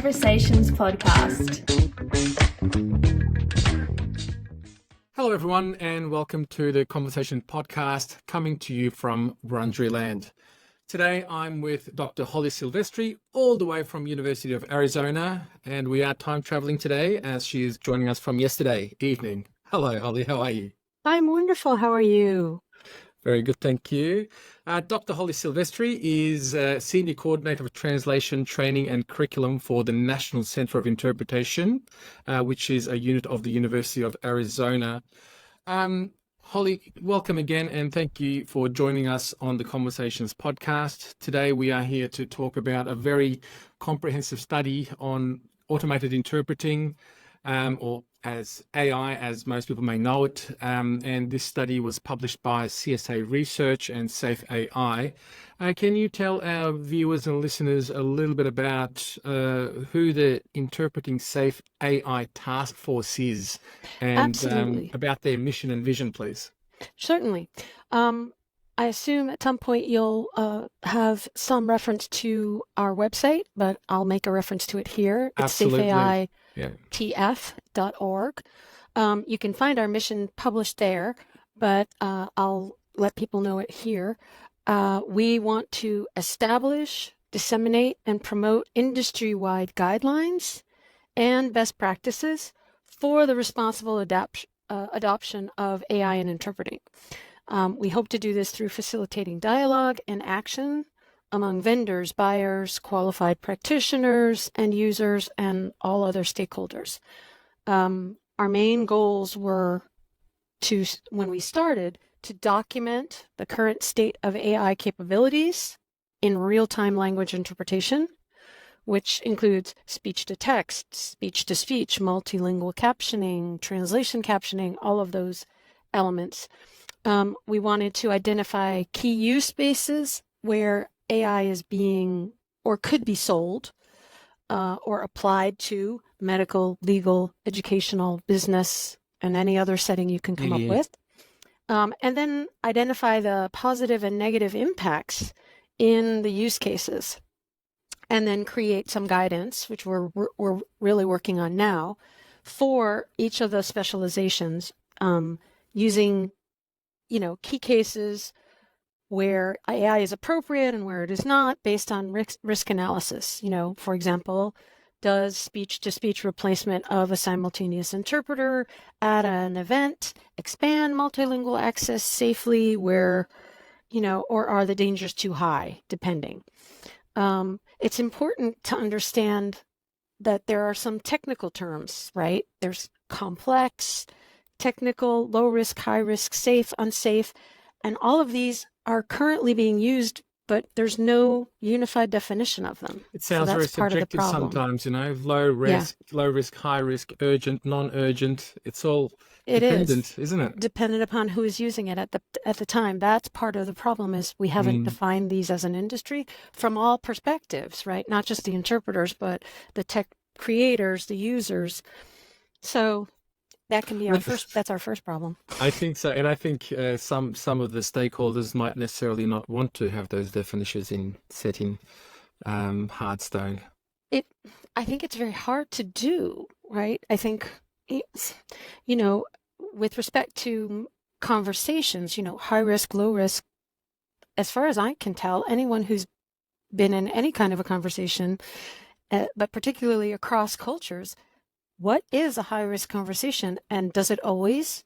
Conversations podcast. Hello, everyone, and welcome to the Conversation podcast coming to you from Wurundjeri Land. Today, I'm with Dr. Holly Silvestri, all the way from University of Arizona, and we are time traveling today as she is joining us from yesterday evening. Hello, Holly. How are you? I'm wonderful. How are you? Very good, thank you. Dr. Holly Silvestri is Senior Coordinator of Translation, Training and Curriculum for the National Center of Interpretation, which is a unit of the University of Arizona. Holly, welcome again, and thank you for joining us on the Conversations podcast. Today, we are here to talk about a very comprehensive study on automated interpreting, or as AI, as most people may know it. And this study was published by CSA Research and Safe AI. Can you tell our viewers and listeners a little bit about who the Interpreting Safe AI Task Force is and about their mission and vision, please? Certainly. I assume at some point you'll have some reference to our website, but I'll make a reference to it here. It's safeaitf.org. You can find our mission published there, but I'll let people know it here. We want to establish, disseminate, and promote industry-wide guidelines and best practices for the responsible adoption of AI in interpreting. We hope to do this through facilitating dialogue and action among vendors, buyers, qualified practitioners, end users, and all other stakeholders. Our main goals were to, when we started, to document the current state of AI capabilities in real-time language interpretation, which includes speech-to-text, speech-to-speech, multilingual captioning, translation captioning, all of those elements. We wanted to identify key use spaces where AI is being or could be sold or applied to medical, legal, educational, business, and any other setting you can come up with. And then identify the positive and negative impacts in the use cases. And then create some guidance, which we're really working on now, for each of those specializations, using key cases where AI is appropriate and where it is not based on risk analysis. For example, does speech-to-speech replacement of a simultaneous interpreter at an event expand multilingual access safely where, or are the dangers too high, depending? It's important to understand that there are some technical terms, right? There's complex, technical, low risk, high risk, safe, unsafe, and all of these are currently being used, but there's no unified definition of them. It sounds very subjective sometimes, low risk, high risk, urgent, non-urgent. It's all dependent, isn't it? Dependent upon who is using it at the time. That's part of the problem, is we haven't defined these as an industry from all perspectives, right? Not just the interpreters, but the tech creators, the users. So that can be that's our first problem. I think so. And I think some of the stakeholders might necessarily not want to have those definitions set in hard stone. I think it's very hard to do, right? I think, with respect to conversations, high risk, low risk, as far as I can tell, anyone who's been in any kind of a conversation, but particularly across cultures, what is a high-risk conversation, and does it always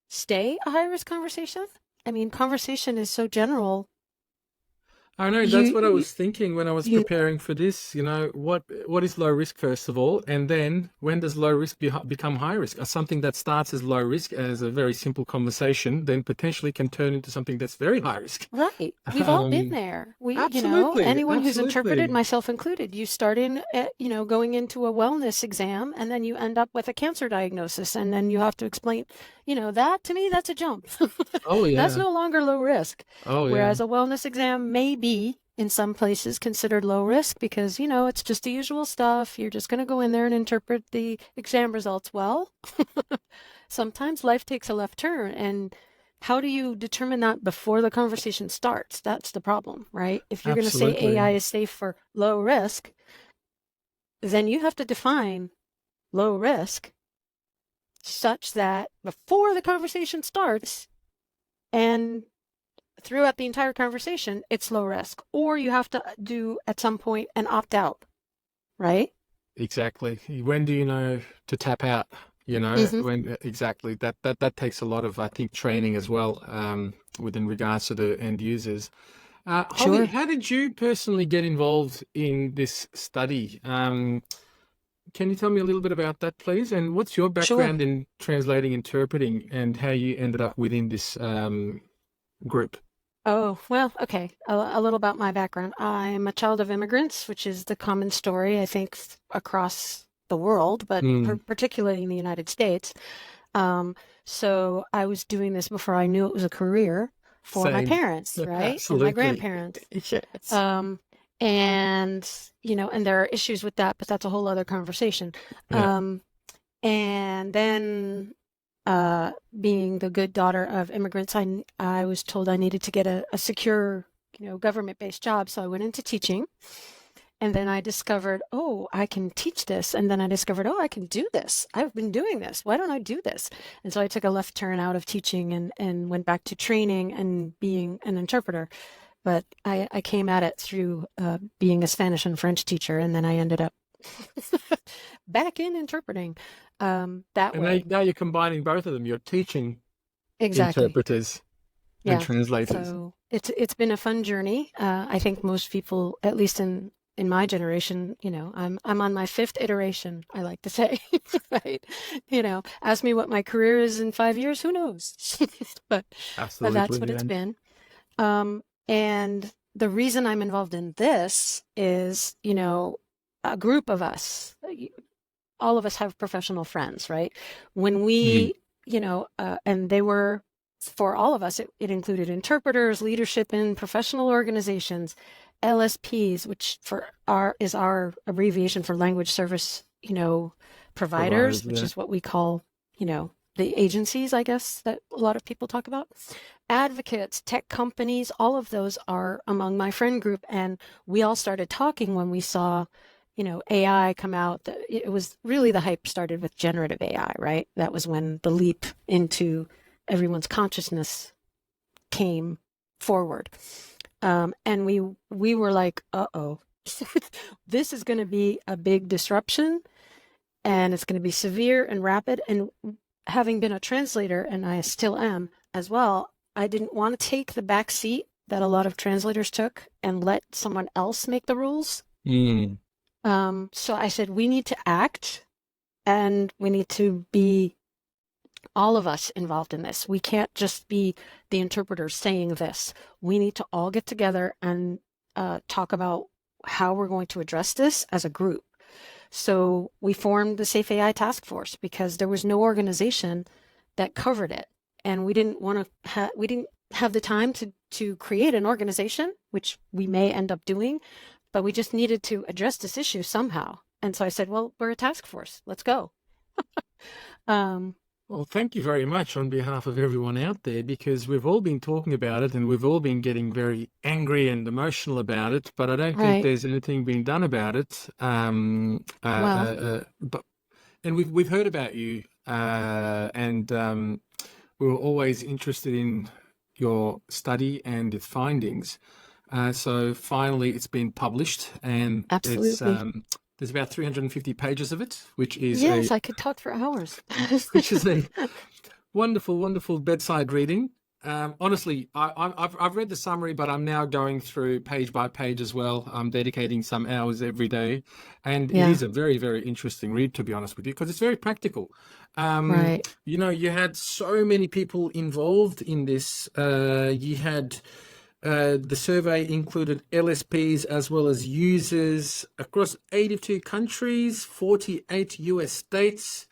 stay a high-risk conversation? I mean, conversation is so general. I know, that's what I was thinking when I was preparing for this. What is low risk, first of all, and then when does low risk become high risk? Something that starts as low risk, as a very simple conversation, then potentially can turn into something that's very high risk. Right. We've all been there. Anyone who's interpreted, myself included, you start in, going into a wellness exam, and then you end up with a cancer diagnosis, and then you have to explain, that to me, that's a jump. Oh, yeah. That's no longer low risk. Oh, yeah. Whereas a wellness exam may be in some places considered low risk because, it's just the usual stuff. You're just going to go in there and interpret the exam results well. Sometimes life takes a left turn, and how do you determine that before the conversation starts? That's the problem, right? If you're going to say AI is safe for low risk, then you have to define low risk such that before the conversation starts and throughout the entire conversation, it's low risk. Or you have to do at some point an opt out, right? Exactly. When do you know to tap out? Mm-hmm. When exactly that takes a lot of, I think, training as well, within regards to the end users. Holly, Sure. how did you personally get involved in this study? Can you tell me a little bit about that, please? And what's your Sure. background in translating, interpreting, and how you ended up within this group? Oh, well, okay. A little about my background. I'm a child of immigrants, which is the common story, I think, across the world, but Mm, particularly in the United States. Um, so I was doing this before I knew it was a career for my same. parents, right? And my Absolutely. grandparents. Yes. Um, and, and there are issues with that, but that's a whole other conversation. Yeah. Um, and then being the good daughter of immigrants, I was told I needed to get a secure, government-based job. So I went into teaching, and then I discovered, oh, I can teach this. And then I discovered, oh, I can do this. I've been doing this. Why don't I do this? And so I took a left turn out of teaching and went back to training and being an interpreter. But I came at it through being a Spanish and French teacher, and then I ended up back in interpreting that And way. now you're combining both of them. You're teaching Exactly. interpreters and Yeah. translators. So it's been a fun journey. I think most people, at least in my generation, I'm on my fifth iteration, I like to say, right? Ask me what my career is in 5 years, who knows? But that's what Absolutely. it's And been. And the reason I'm involved in this is, a group of us, all of us have professional friends, right? When mm, we, and they were, for all of us, it included interpreters, leadership in professional organizations, LSPs, which is our abbreviation for language service, providers, providers. which Yeah. is what we call, the agencies, I guess, that a lot of people talk about. Advocates, tech companies, all of those are among my friend group. And we all started talking when we saw, AI come out. It was really, the hype started with generative AI, right? That was when the leap into everyone's consciousness came forward. And we were like, uh-oh, this is going to be a big disruption, and it's going to be severe and rapid. And having been a translator, and I still am as well, I didn't want to take the back seat that a lot of translators took and let someone else make the rules. Mm. So I said, we need to act, and we need to be all of us involved in this. We can't just be the interpreters saying this. We need to all get together and talk about how we're going to address this as a group. So we formed the Safe AI Task Force because there was no organization that covered it, and we didn't want to. We didn't have the time to create an organization, which we may end up doing, but we just needed to address this issue somehow. And so I said, well, we're a task force. Let's go. Um, Well, thank you very much on behalf of everyone out there, because we've all been talking about it and we've all been getting very angry and emotional about it, but I don't think right. there's anything being done about it. Well, And we've heard about you, and we were always interested in your study and its findings. So finally, it's been published, and it's absolutely. there's about 350 pages of it, Yes, I could talk for hours. which is a wonderful, wonderful bedside reading. Honestly, I've read the summary, but I'm now going through page by page as well. I'm dedicating some hours every day, and it Yeah, is a very, very interesting read, to be honest with you, because it's very practical. right. You had so many people involved in this. You had the survey included LSPs as well as users across 82 countries, 48 US states.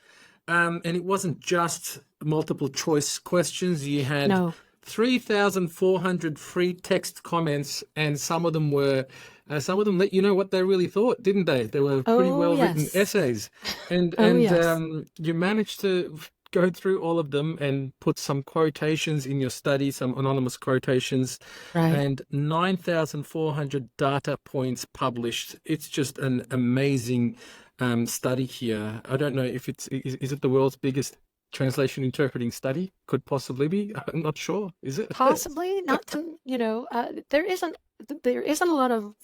And it wasn't just multiple choice questions. You had No. 3,400 free text comments, and some of them let you know what they really thought, didn't they? They were pretty Oh, well written yes. essays, and Oh, yes. you managed to go through all of them and put some quotations in your study, some anonymous quotations, Right. and 9,400 data points published. It's just an amazing study here. I don't know if is it the world's biggest translation interpreting study? Could possibly be. I'm not sure. Is it? Possibly not to, there isn't a lot of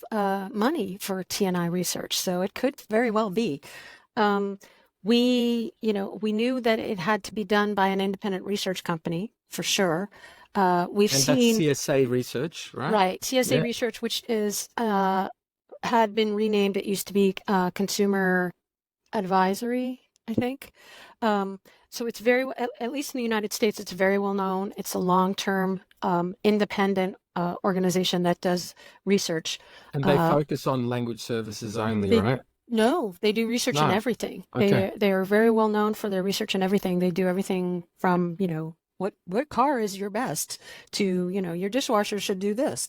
money for TNI research, so it could very well be. We knew that it had to be done by an independent research company for sure. We've And seen that's CSA research, right? right CSA Yeah. research, which is had been renamed. It used to be Consumer Advisory, I think. So it's very, at least in the United States, it's very well known. It's a long-term independent organization that does research. And they focus on language services only, They- right? No, they do research in No. everything. Okay. They are very well known for their research in everything. They do everything from, what car is your best to, your dishwasher should do this.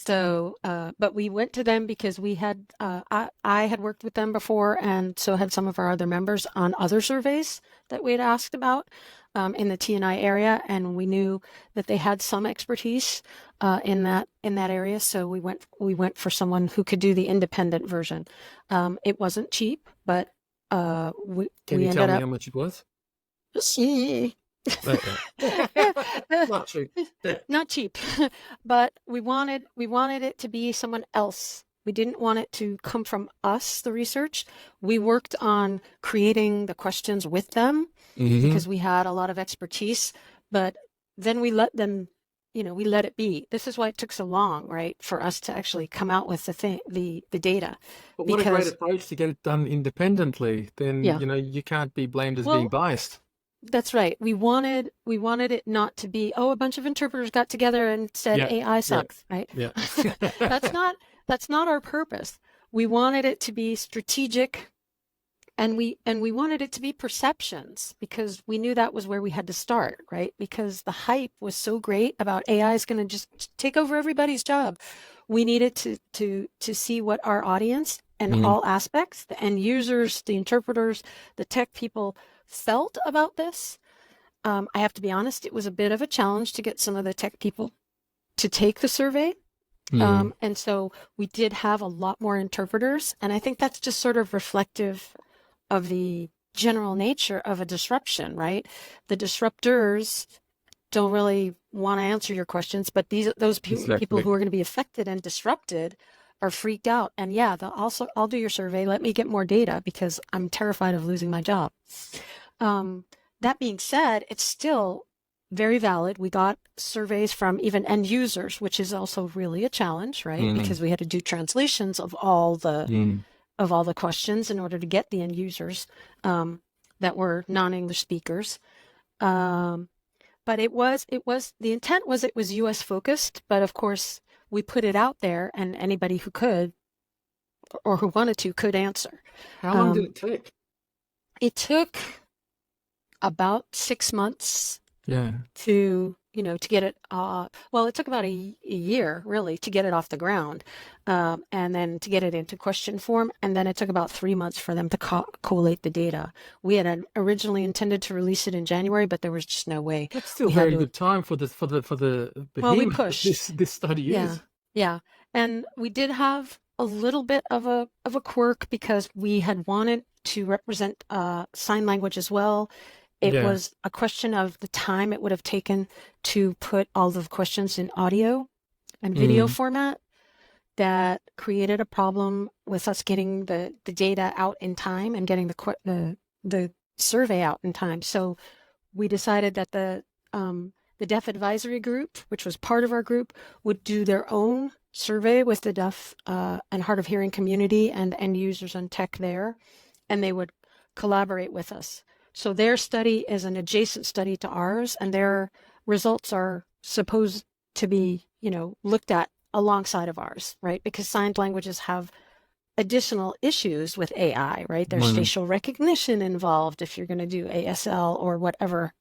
But we went to them because we had, I had worked with them before, and so had some of our other members on other surveys that we had asked about in the TNI area, and we knew that they had some expertise in that area. So we went for someone who could do the independent version. It wasn't cheap, but we Can you ended tell me up. how much it was? Not true. Not cheap, but we wanted it to be someone else. We didn't want it to come from us, the research. We worked on creating the questions with them because we had a lot of expertise, but then we let them, we let it be. This is why it took so long, right, for us to actually come out with the data. But what a great Because- approach to get it done independently. Then, Yeah. you can't be blamed as Well- being biased. That's right. We wanted it not to be, a bunch of interpreters got together and said Yeah, AI sucks, right? Yeah. That's not our purpose. We wanted it to be strategic, and we wanted it to be perceptions, because we knew that was where we had to start, right? Because the hype was so great about AI is going to just take over everybody's job. We needed to see what our audience and all aspects, the end users, the interpreters, the tech people felt about this. I have to be honest, it was a bit of a challenge to get some of the tech people to take the survey. And so we did have a lot more interpreters. And I think that's just sort of reflective of the general nature of a disruption, right? The disruptors don't really want to answer your questions, but those people Exactly. who are going to be affected and disrupted are freaked out. And yeah, I'll do your survey. Let me get more data because I'm terrified of losing my job. That being said, it's still very valid. We got surveys from even end users, which is also really a challenge, right? Because we had to do translations of all the questions in order to get the end users that were non-English speakers. But the intent was it was US focused, but of course we put it out there and anybody who could or who wanted to could answer. How long did it take? It took about 6 months Yeah. to get it, it took about a year really to get it off the ground, and then to get it into question form, and then it took about 3 months for them to collate the data. We had originally intended to release it in January, but there was just no way. That's still We had very to- good time for the Well, we behemoth pushed. this study is. Yeah, and we did have a little bit of a quirk because we had wanted to represent sign language as well. It Yeah. was a question of the time it would have taken to put all the questions in audio and video format that created a problem with us getting the data out in time and getting the survey out in time. So we decided that the deaf advisory group, which was part of our group, would do their own survey with the deaf and hard of hearing community and end users and tech there, and they would collaborate with us. So their study is an adjacent study to ours, and their results are supposed to be, looked at alongside of ours, right? Because signed languages have additional issues with AI, right? There's facial recognition involved if you're going to do ASL or whatever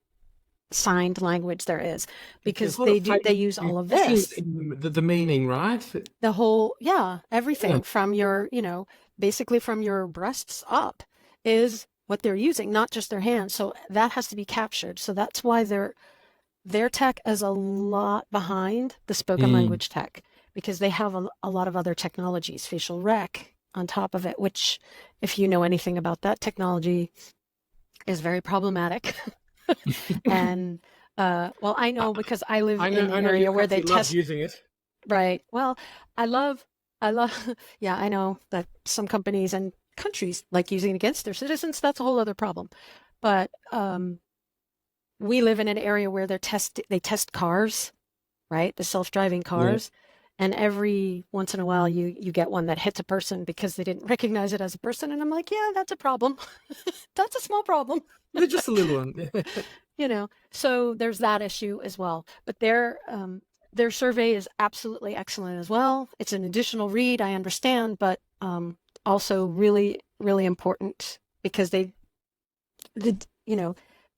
signed language there is, because they use all of this. The meaning, right? The whole, everything Yeah. from your, basically from your breasts up is what they're using, not just their hands. So that has to be captured. So that's why their tech is a lot behind the spoken language tech, because they have a lot of other technologies, facial rec on top of it, which, if you know anything about that technology, is very problematic. And well, I know because I live in an area where they test using it. Right. Well, I love, yeah, I know that some companies and countries like using it against their citizens. That's a whole other problem. But we live in an area where they test cars, right? The self-driving cars. And every once in a while you get one that hits a person because they didn't recognize it as a person. And I'm like, yeah, that's a problem. That's a small problem. Just a little one. You know, so there's that issue as well. But their survey is absolutely excellent as well. It's an additional read, I understand, but also really, really important because there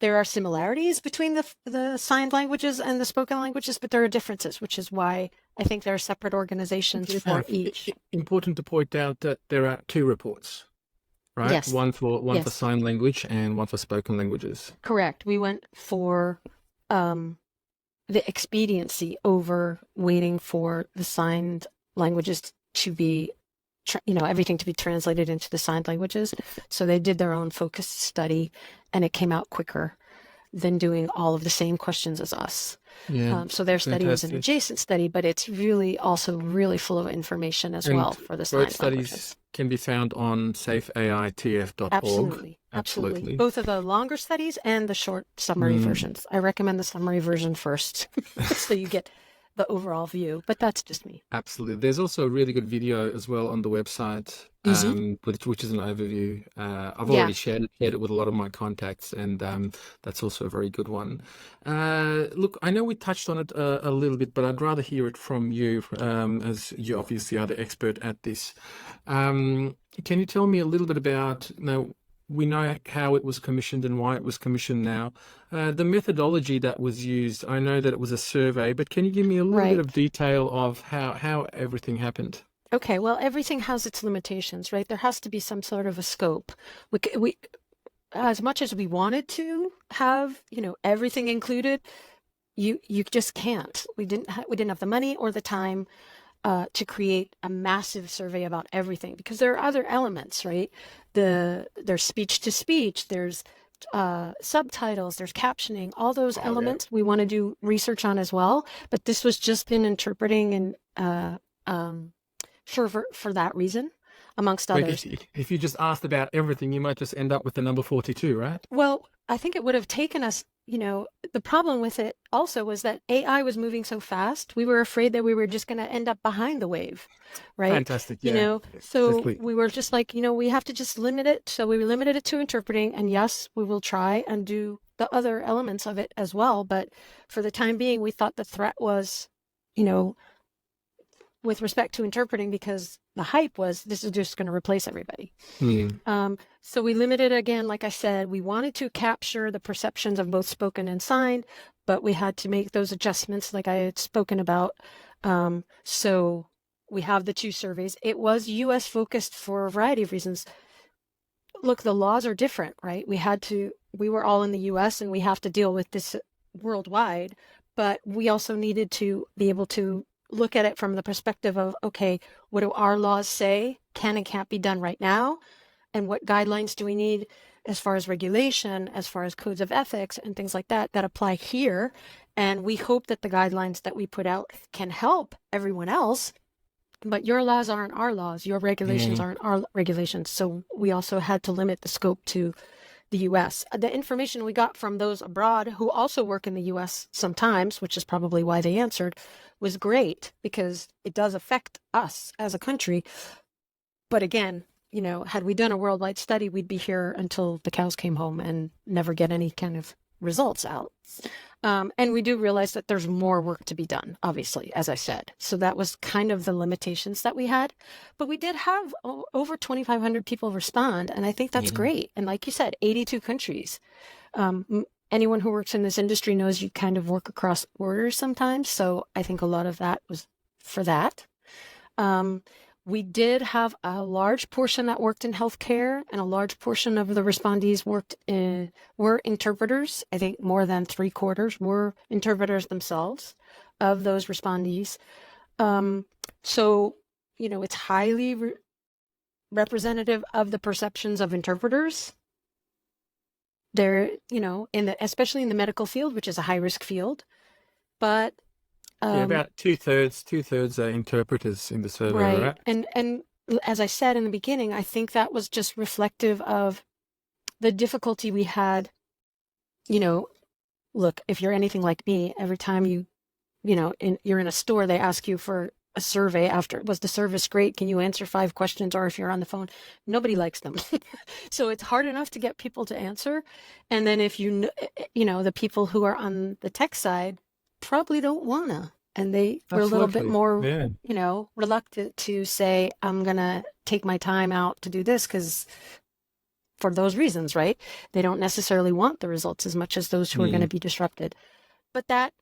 are similarities between the signed languages and the spoken languages, but there are differences, which is why I think there are separate organizations for each. Important to point out that there are 2 reports, right? Yes. One for sign language and one for spoken languages. Correct. We went for the expediency over waiting for the signed languages to be, everything to be translated into the signed languages. So they did their own focused study, and it came out quicker than doing all of the same questions as us. Yeah, so their study was an adjacent study, but it's really also really full of information as well for the signed languages. Studies can be found on safeaitf.org. Absolutely. Both of the longer studies and the short summary versions. I recommend the summary version first so you get the overall view, but that's just me. Absolutely. There's also a really good video as well on the website, which is an overview. I've already shared it with a lot of my contacts, and that's also a very good one. Look, I know we touched on it a little bit, but I'd rather hear it from you, as you obviously are the expert at this. Can you tell me a little bit about, we know how it was commissioned and why it was commissioned now. The methodology that was used, I know that it was a survey, but can you give me a little bit of detail of how everything happened? Okay, well, everything has its limitations, right? There has to be some sort of a scope. We as much as we wanted to have, everything included, you just can't. We didn't have the money or the time to create a massive survey about everything, because there are other elements, right? There's speech to speech, there's subtitles, there's captioning, all those elements we want to do research on as well. But this was just in interpreting and for that reason, amongst others. If you just asked about everything, you might just end up with the number 42, right? Well, I think it would have taken us, the problem with it also was that AI was moving so fast. We were afraid that we were just going to end up behind the wave, right? Fantastic, yeah. So we were just like, we have to just limit it. So we limited it to interpreting, and yes, we will try and do the other elements of it as well. But for the time being, we thought the threat was, with respect to interpreting, because the hype was this is just going to replace everybody. So we limited again, like I said, we wanted to capture the perceptions of both spoken and signed, but we had to make those adjustments like I had spoken about. So we have the 2 surveys. It was US focused for a variety of reasons. Look, the laws are different, right? We were all in the US and we have to deal with this worldwide, but we also needed to be able to look at it from the perspective of, okay, what do our laws say can and can't be done right now? And what guidelines do we need as far as regulation, as far as codes of ethics and things like that apply here? And we hope that the guidelines that we put out can help everyone else, but your laws aren't our laws. Your regulations aren't our regulations. So we also had to limit the scope to the US. The information we got from those abroad who also work in the US sometimes, which is probably why they answered, was great because it does affect us as a country. But again, had we done a worldwide study, we'd be here until the cows came home and never get any kind of results out. And we do realize that there's more work to be done, obviously, as I said. So that was kind of the limitations that we had. But we did have over 2,500 people respond, and I think that's great. And like you said, 82 countries. Anyone who works in this industry knows you kind of work across borders sometimes. So I think a lot of that was for that. We did have a large portion that worked in healthcare, and a large portion of the respondees were interpreters. I think more than 3/4 were interpreters themselves of those respondees. So, it's highly representative of the perceptions of interpreters. They're, especially in the medical field, which is a high risk field. But about two-thirds are interpreters in the survey, right? And as I said in the beginning, I think that was just reflective of the difficulty we had. Look, if you're anything like me, every time you're in a store, they ask you for a survey after, was the service great? Can you answer 5 questions? Or if you're on the phone, nobody likes them. So it's hard enough to get people to answer. And then if the people who are on the tech side probably don't wanna, and they were a little bit more, reluctant to say, I'm gonna take my time out to do this because for those reasons, right? They don't necessarily want the results as much as those who are going to be disrupted. But that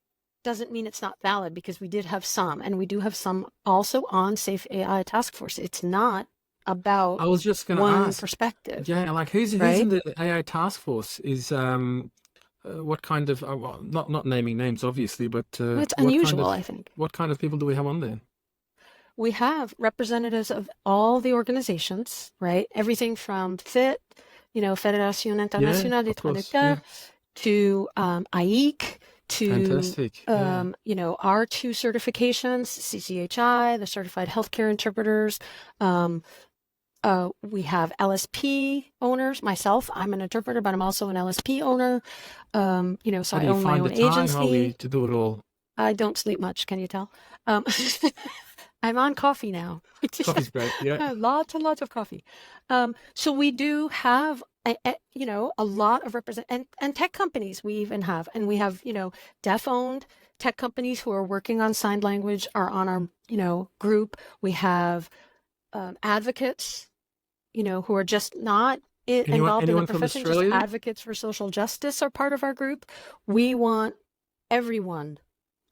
doesn't mean it's not valid, because we did have some, and we do have some also on Safe AI Task Force. It's not about I was just going to one ask, perspective. yeah, like who's in the AI Task Force? Is what kind of well, not naming names, obviously, but it's unusual, I think. What kind of people do we have on there? We have representatives of all the organizations, right? Everything from FIT, Fédération Internationale des Traducteurs, to AIC, to our 2 certifications, CCHI, the Certified Healthcare Interpreters. We have LSP owners. Myself, I'm an interpreter, but I'm also an LSP owner. So I own my own agency. Holly, to do it all? I don't sleep much. Can you tell? I'm on coffee now. Coffee's great. Yeah, lots and lots of coffee. So we do have a lot of and tech companies we even have, and we have deaf-owned tech companies who are working on sign language are on our group. We have advocates who are just not involved in the profession, just advocates for social justice are part of our group. We want everyone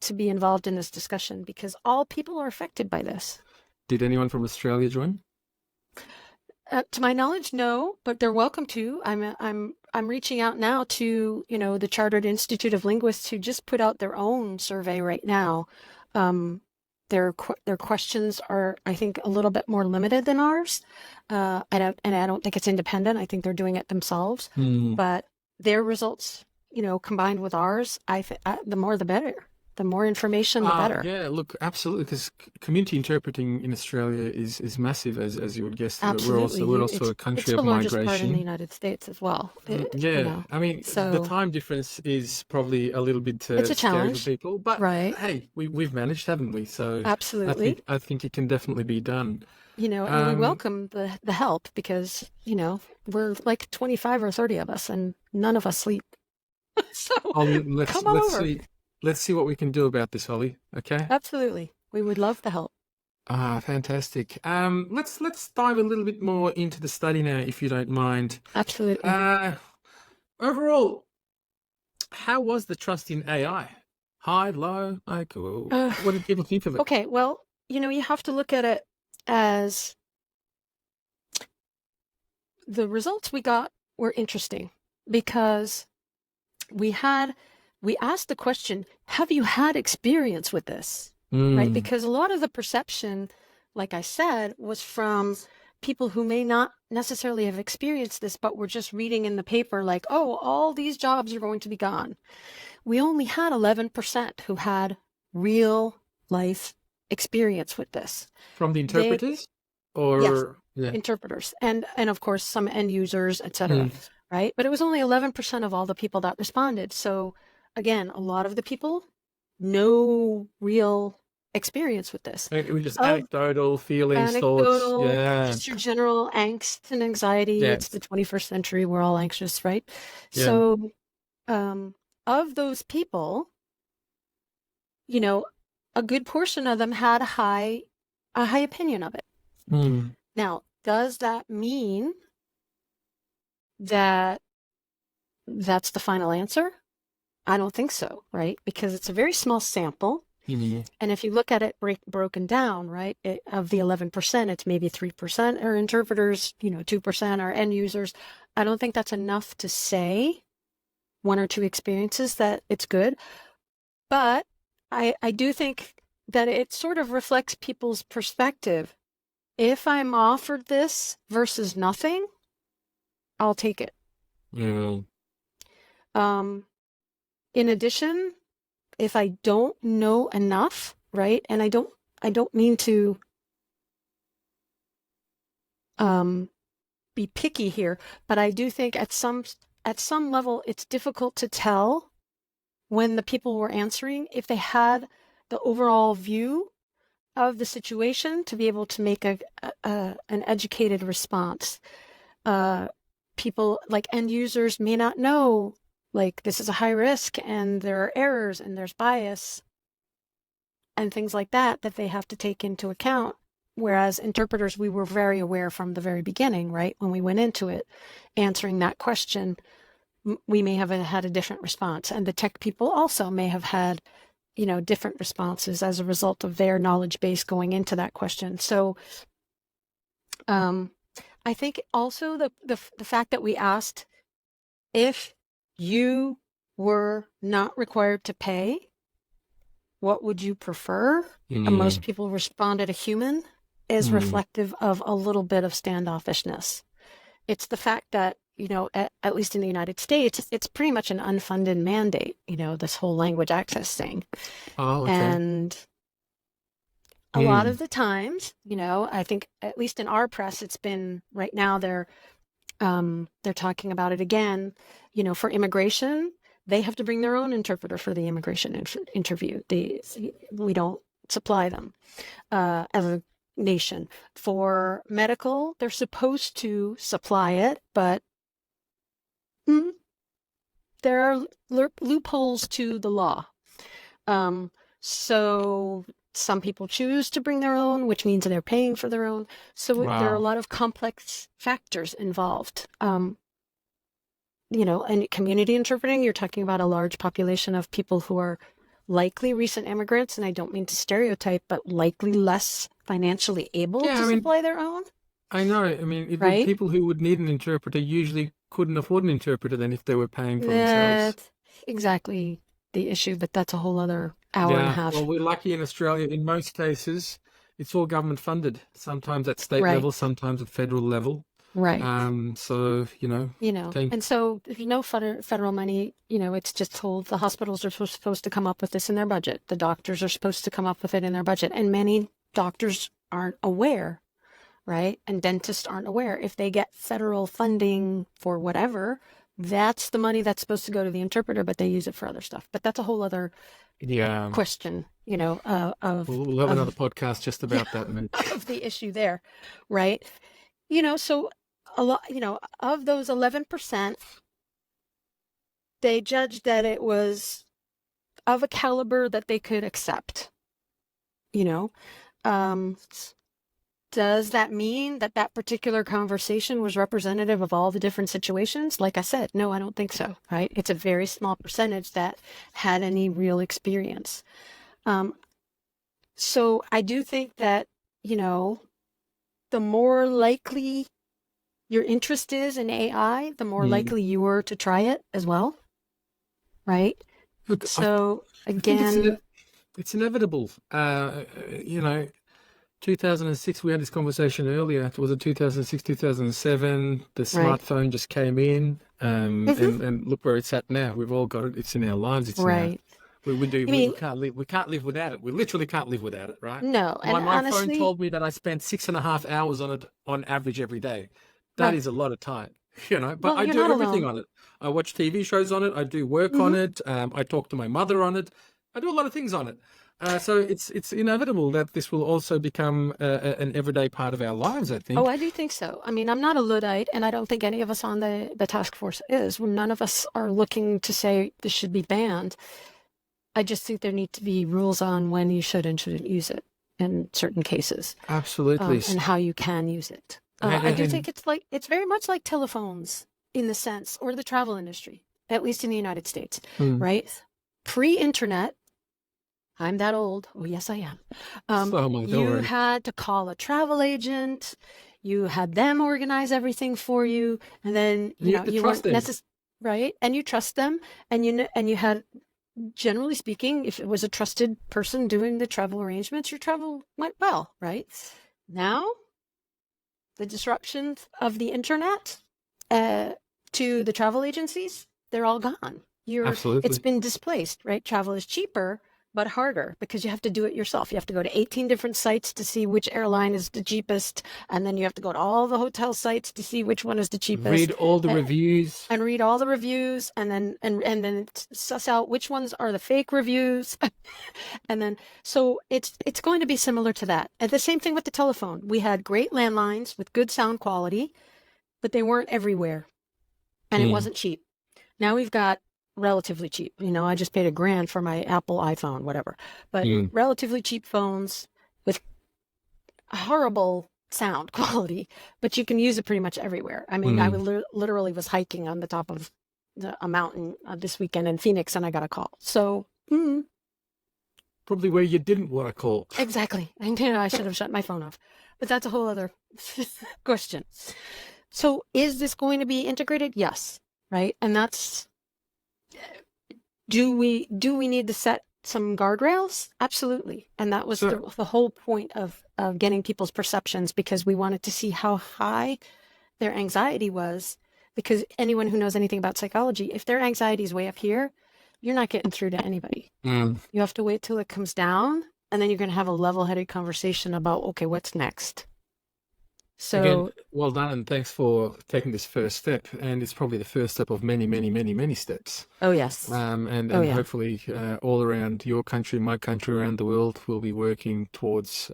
to be involved in this discussion because all people are affected by this. Did anyone from Australia join? To my knowledge, no, but they're welcome to. I'm reaching out now to the Chartered Institute of Linguists, who just put out their own survey right now. Their questions are, I think, a little bit more limited than ours. I don't think it's independent. I think they're doing it themselves. But their results, combined with ours, the more the better. The more information, the better. Yeah, look, absolutely, because community interpreting in Australia is massive, as you would guess. Absolutely. We're also a country of migration. It's the largest part in the United States as well. I mean, the time difference is probably a little bit it's a scary challenge for people, but hey, we've managed, haven't we? So absolutely, I think it can definitely be done. And we welcome the help, because we're like 25 or 30 of us, and none of us sleep. So come on over. Let's see what we can do about this, Holly. Okay. Absolutely, we would love the help. Fantastic. Let's dive a little bit more into the study now, if you don't mind. Absolutely. Overall, how was the trust in AI? High, low? Like, what did people think of it? Okay, well, you have to look at it as the results we got were interesting, because we asked the question, have you had experience with this? Right? Because a lot of the perception, like I said, was from people who may not necessarily have experienced this, but were just reading in the paper like, oh, all these jobs are going to be gone. We only had 11% who had real life experience with this. From the interpreters? Yes, interpreters. And of course, some end users, etc. Right? But it was only 11% of all the people that responded. So again, a lot of the people, no real experience with this. It was just anecdotal feelings, thoughts. Yeah. Just your general angst and anxiety. Yeah. It's the 21st century. We're all anxious, right? Yeah. So of those people, a good portion of them had a high opinion of it. Now, does that mean that that's the final answer? I don't think so, right? Because it's a very small sample. Mhm. And if you look at it broken down, right, of the 11%, it's maybe 3% are interpreters, 2% are end users. I don't think that's enough to say one or two experiences that it's good. But I do think that it sort of reflects people's perspective. If I'm offered this versus nothing, I'll take it. Yeah. In addition, if I don't know enough, right, and I don't mean to be picky here, but I do think at some level it's difficult to tell when the people were answering if they had the overall view of the situation to be able to make an educated response. People like end users may not know, like, this is a high risk and there are errors and there's bias and things like that they have to take into account. Whereas interpreters, we were very aware from the very beginning, right? When we went into it, answering that question, we may have had a different response. And the tech people also may have had, different responses as a result of their knowledge base going into that question. So I think also the fact that we asked if you were not required to pay, what would you prefer? And most people responded a human is reflective of a little bit of standoffishness. It's the fact that, at least in the United States, it's pretty much an unfunded mandate, this whole language access thing. Oh, okay. And a lot of the times, I think at least in our press, it's been right now they're talking about it again, for immigration, they have to bring their own interpreter for the immigration interview. We don't supply them as a nation. For medical, they're supposed to supply it, but there are loopholes to the law. So some people choose to bring their own, which means they're paying for their own. So there are a lot of complex factors involved. And community interpreting, you're talking about a large population of people who are likely recent immigrants, and I don't mean to stereotype, but likely less financially able to supply their own. I know. I mean, right? People who would need an interpreter usually couldn't afford an interpreter then if they were paying for themselves. That's exactly the issue, but that's a whole other hour and a half. Well, we're lucky in Australia. In most cases, it's all government funded. Sometimes at state level, sometimes at federal level. Right. So, and so if federal money, it's just told the hospitals are supposed to come up with this in their budget. The doctors are supposed to come up with it in their budget. And many doctors aren't aware, right? And dentists aren't aware. If they get federal funding for whatever, that's the money that's supposed to go to the interpreter, but they use it for other stuff. But that's a whole other question, we'll have another podcast just about that. Of the issue there, right? So a lot, of those 11%, they judged that it was of a caliber that they could accept. Does that mean that particular conversation was representative of all the different situations? Like I said, no, I don't think so, right? It's a very small percentage that had any real experience. So I do think that, the more likely your interest is in AI, the more likely you are to try it as well, right? Look, so again, it's inevitable. 2006, we had this conversation earlier. Was it 2006, 2007? The smartphone just came in, and look where it's at now. We've all got it. It's in our lives. It's right. We can't live without it. We literally can't live without it, right? No. My honestly, phone told me that I spent 6.5 hours on it on average every day. That is a lot of time, but I do everything on it. I watch TV shows on it. I do work on it. I talk to my mother on it. I do a lot of things on it. So it's inevitable that this will also become an everyday part of our lives, I think. Oh, I do think so. I mean, I'm not a Luddite, and I don't think any of us on the task force is. None of us are looking to say this should be banned. I just think there need to be rules on when you should and shouldn't use it in certain cases. Absolutely. And how you can use it. I do think it's very much like telephones in the sense, or the travel industry, at least in the United States, right? Pre-internet, I'm that old. Oh, yes, I am. So my You God. had to call a travel agent. You had them organize everything for you, and then And you have to you trust weren't them. right, and you trust them, and you had, generally speaking, if it was a trusted person doing the travel arrangements, your travel went well, right? Now, the disruptions of the internet to the travel agencies, they're all gone. It's Absolutely. been displaced, right? Travel is cheaper, but harder because you have to do it yourself. You have to go to 18 different sites to see which airline is the cheapest. And then you have to go to all the hotel sites to see which one is the cheapest. Read all the reviews. And read all the reviews, and then suss out which ones are the fake reviews. And then, so it's going to be similar to that. And the same thing with the telephone. We had great landlines with good sound quality, but they weren't everywhere, and it wasn't cheap. Now we've got relatively cheap. I just paid $1,000 for my Apple iPhone, whatever, but relatively cheap phones with horrible sound quality, but you can use it pretty much everywhere. I mean, I literally was hiking on the top of a mountain this weekend in Phoenix, and I got a call. So, Probably where you didn't want to call. exactly. I should have shut my phone off, but that's a whole other question. So is this going to be integrated? Yes. Right. And that's, do we need to set some guardrails? Absolutely. And that was Sure. the whole point of getting people's perceptions, because we wanted to see how high their anxiety was, because anyone who knows anything about psychology, if their anxiety is way up here, you're not getting through to anybody. You have to wait till it comes down, and then you're going to have a level-headed conversation about, okay, what's next? So Again, well done, and thanks for taking this first step. And it's probably the first step of many, many, many, many steps. oh yes. And Oh, yeah. hopefully all around your country, my country, around the world, will be working towards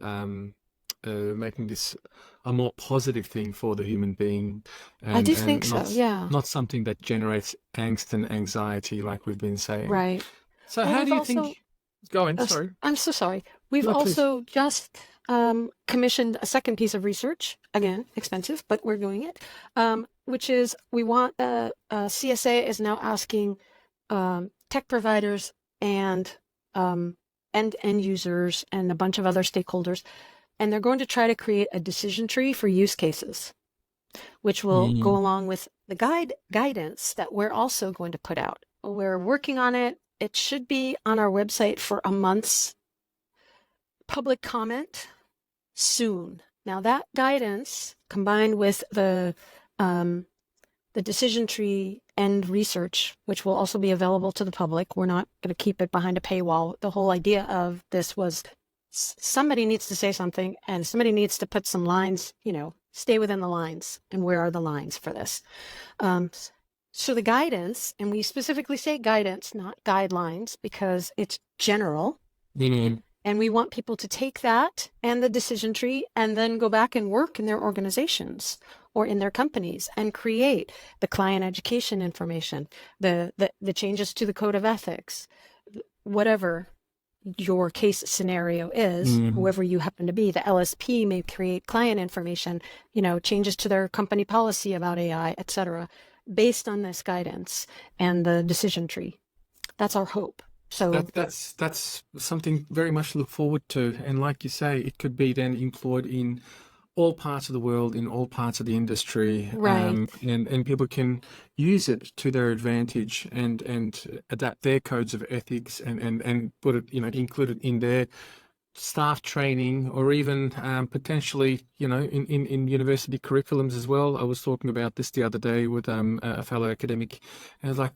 making this a more positive thing for the human being. I do think so, not, yeah. Not something that generates angst and anxiety, like we've been saying. Right. So Well, how we've do you also- think... Go on, sorry. I'm so sorry. We've No, please. also just commissioned a second piece of research. Again, expensive, but we're doing it. Which is, we want CSA is now asking tech providers and end users and a bunch of other stakeholders, and they're going to try to create a decision tree for use cases, which will go along with the guidance that we're also going to put out. We're working on it. It should be on our website for a month's public comment soon. Now that guidance, combined with the decision tree and research, which will also be available to the public, we're not going to keep it behind a paywall. The whole idea of this was somebody needs to say something, and somebody needs to put some lines, stay within the lines. And where are the lines for this? So the guidance, and we specifically say guidance, not guidelines, because it's general. And we want people to take that and the decision tree and then go back and work in their organizations or in their companies and create the client education information, the changes to the code of ethics, whatever your case scenario is, whoever you happen to be. The LSP may create client information, changes to their company policy about AI, etc., based on this guidance and the decision tree. That's our hope. So that's something very much to look forward to. And like you say, it could be then employed in all parts of the world, in all parts of the industry, Right. And people can use it to their advantage and adapt their codes of ethics and put it, include it in their staff training, or even potentially, in university curriculums as well. I was talking about this the other day with a fellow academic, and I was like,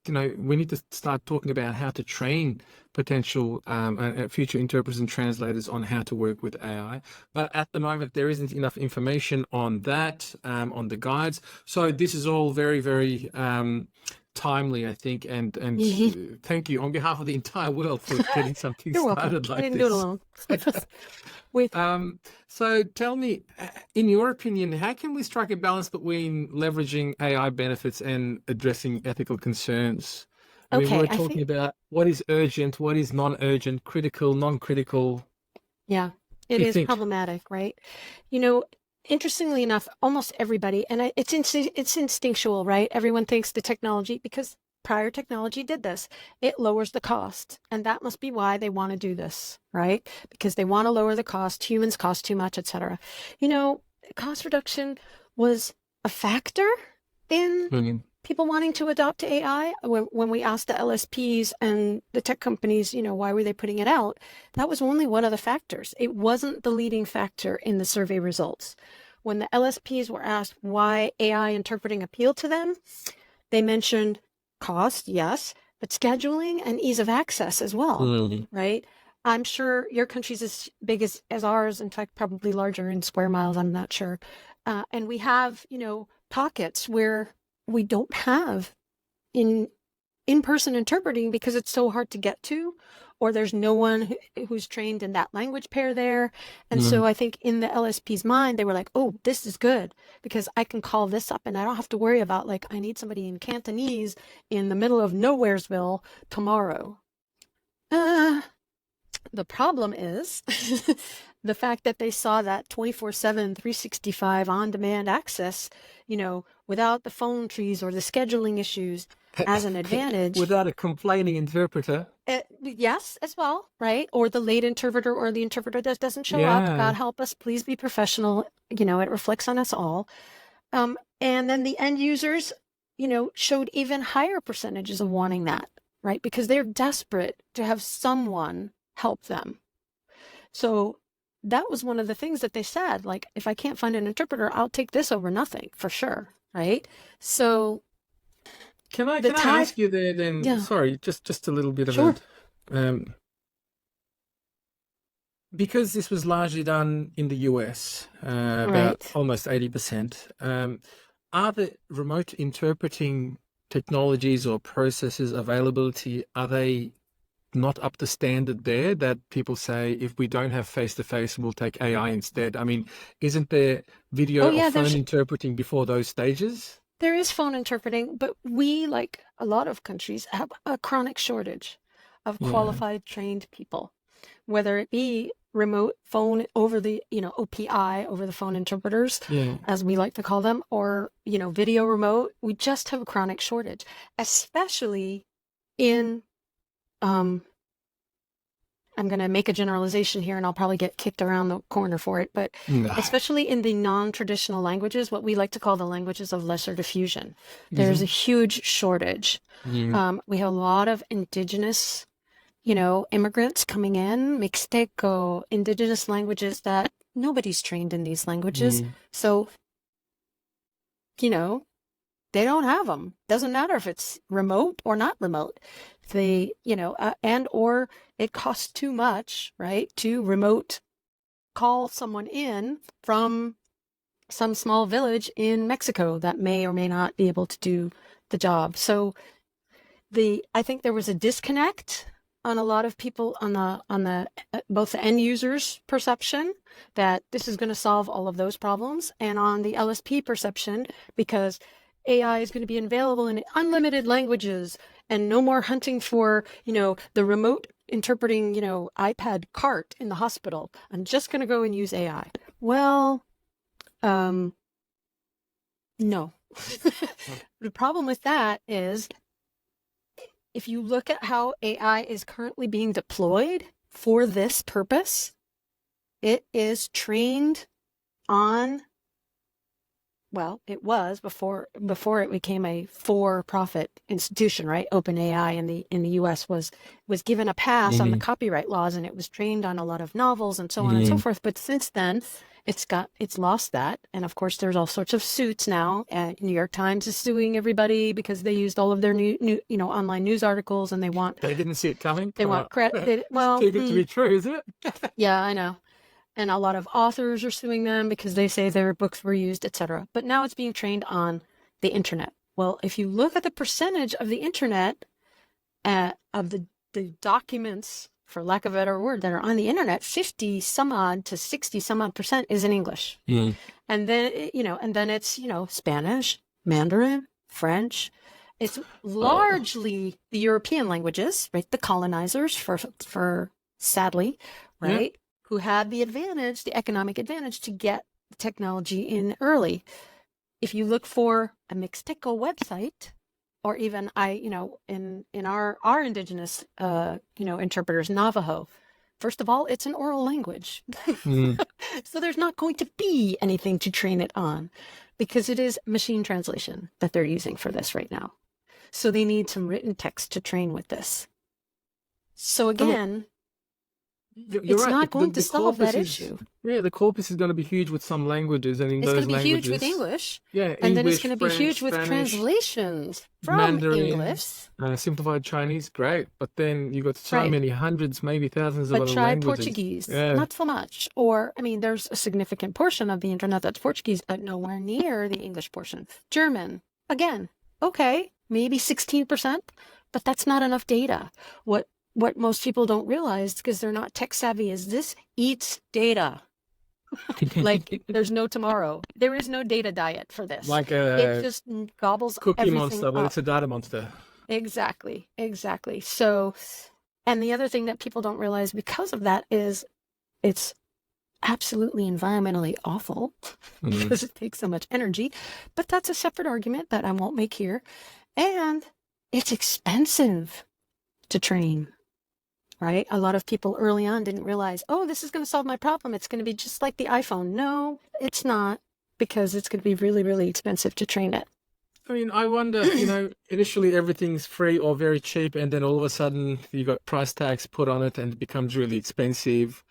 we need to start talking about how to train potential future interpreters and translators on how to work with AI. But at the moment, there isn't enough information on that, on the guides. So this is all very, very timely, I think, and thank you on behalf of the entire world for getting something You're started welcome. like I didn't this. do it alone. So tell me, in your opinion, how can we strike a balance between leveraging AI benefits and addressing ethical concerns? I mean, Okay, we're I talking think- about what is urgent, what is non-urgent, critical, non-critical. Yeah, it do you is think? problematic, right? Interestingly enough, almost everybody, and it's instinctual, right? Everyone thinks the technology, because prior technology did this. It lowers the cost. And that must be why they want to do this, right? Because they want to lower the cost. Humans cost too much, etc. Cost reduction was a factor in people wanting to adopt AI. When we asked the LSPs and the tech companies, why were they putting it out? That was only one of the factors. It wasn't the leading factor in the survey results. When the LSPs were asked why AI interpreting appealed to them, they mentioned cost, yes, but scheduling and ease of access as well, right? I'm sure your country's as big as ours, in fact, probably larger in square miles, I'm not sure. And we have, pockets where we don't have in-person interpreting because it's so hard to get to, or there's no one who's trained in that language pair there. And so I think in the LSP's mind, they were like, oh, this is good because I can call this up and I don't have to worry about I need somebody in Cantonese in the middle of Nowheresville tomorrow. The problem is the fact that they saw that 24/7, 365 on-demand access, without the phone trees or the scheduling issues as an advantage. Without a complaining interpreter. Yes, as well, right? Or the late interpreter or the interpreter that doesn't show up. God help us, please be professional. It reflects on us all. And then the end users, showed even higher percentages of wanting that, right? Because they're desperate to have someone help them. So that was one of the things that they said, if I can't find an interpreter, I'll take this over nothing for sure, right? So can I ask you there then? Yeah. Sorry, just a little bit of it. Because this was largely done in the US, about almost 80%. Are the remote interpreting technologies or processes availability, are they not up to standard there, that people say if we don't have face-to-face, we'll take AI instead? I mean, isn't there video or phone interpreting before those stages? There is phone interpreting, but we, like a lot of countries, have a chronic shortage of qualified, trained people, whether it be remote phone over the, OPI, over the phone interpreters, as we like to call them, or, video remote. We just have a chronic shortage, especially in I'm going to make a generalization here and I'll probably get kicked around the corner for it, but especially in the non-traditional languages, what we like to call the languages of lesser diffusion, there's a huge shortage. We have a lot of indigenous, immigrants coming in, Mixteco, indigenous languages that nobody's trained in these languages. So, they don't have them. Doesn't matter if it's remote or not remote. They, and or it costs too much, right, to remote call someone in from some small village in Mexico that may or may not be able to do the job. So I think there was a disconnect on a lot of people on the both the end users' perception that this is going to solve all of those problems, and on the LSP perception, because AI is going to be available in unlimited languages and no more hunting for, the remote interpreting, iPad cart in the hospital. I'm just going to go and use AI. Well, no. The problem with that is if you look at how AI is currently being deployed for this purpose, it is trained on, well, it was before it became a for-profit institution, right? OpenAI in the US was given a pass on the copyright laws, and it was trained on a lot of novels and so on and so forth. But since then, it's lost that, and of course, there's all sorts of suits now. New York Times is suing everybody because they used all of their new online news articles, and they didn't see it coming. They want credit. Well, too good to be true, is it? Yeah, I know. And a lot of authors are suing them because they say their books were used, etc. But now it's being trained on the internet. Well, if you look at the percentage of the internet, of the documents, for lack of a better word, that are on the internet, 50 some odd to 60 some odd % is in English. And then, it's, Spanish, Mandarin, French. It's largely the European languages, right? The colonizers, for sadly, right? Who had the advantage, the economic advantage, to get the technology in early. If you look for a Mixteco website, or even in our indigenous, interpreters, Navajo, first of all, it's an oral language. Mm. So there's not going to be anything to train it on because it is machine translation that they're using for this right now. So they need some written text to train with this. So again, You're it's right. not going to The solve that corpus is, issue. yeah, the corpus is going to be huge with some languages, and in It's going those to be huge with languages, English, yeah, and then it's English, going to be French, huge with Spanish, translations from Mandarin, English. simplified Chinese, great. But then you've got so Right. many hundreds, maybe thousands of But other try languages. Portuguese, Yeah. not so much. Or, I mean, there's a significant portion of the internet that's Portuguese, but nowhere near the English portion. German, again, okay, maybe 16%, but that's not enough data. What most people don't realize, because they're not tech savvy, is this eats data. Like there's no tomorrow. There is no data diet for this. Like It a just gobbles cookie everything monster, but up. it's a data monster. Exactly. So, and the other thing that people don't realize because of that is it's absolutely environmentally awful because it takes so much energy. But that's a separate argument that I won't make here. And it's expensive to train, right? A lot of people early on didn't realize, oh, this is going to solve my problem. It's going to be just like the iPhone. No, it's not, because it's going to be really, really expensive to train it. I mean, I wonder, initially everything's free or very cheap, and then all of a sudden you got price tags put on it and it becomes really expensive.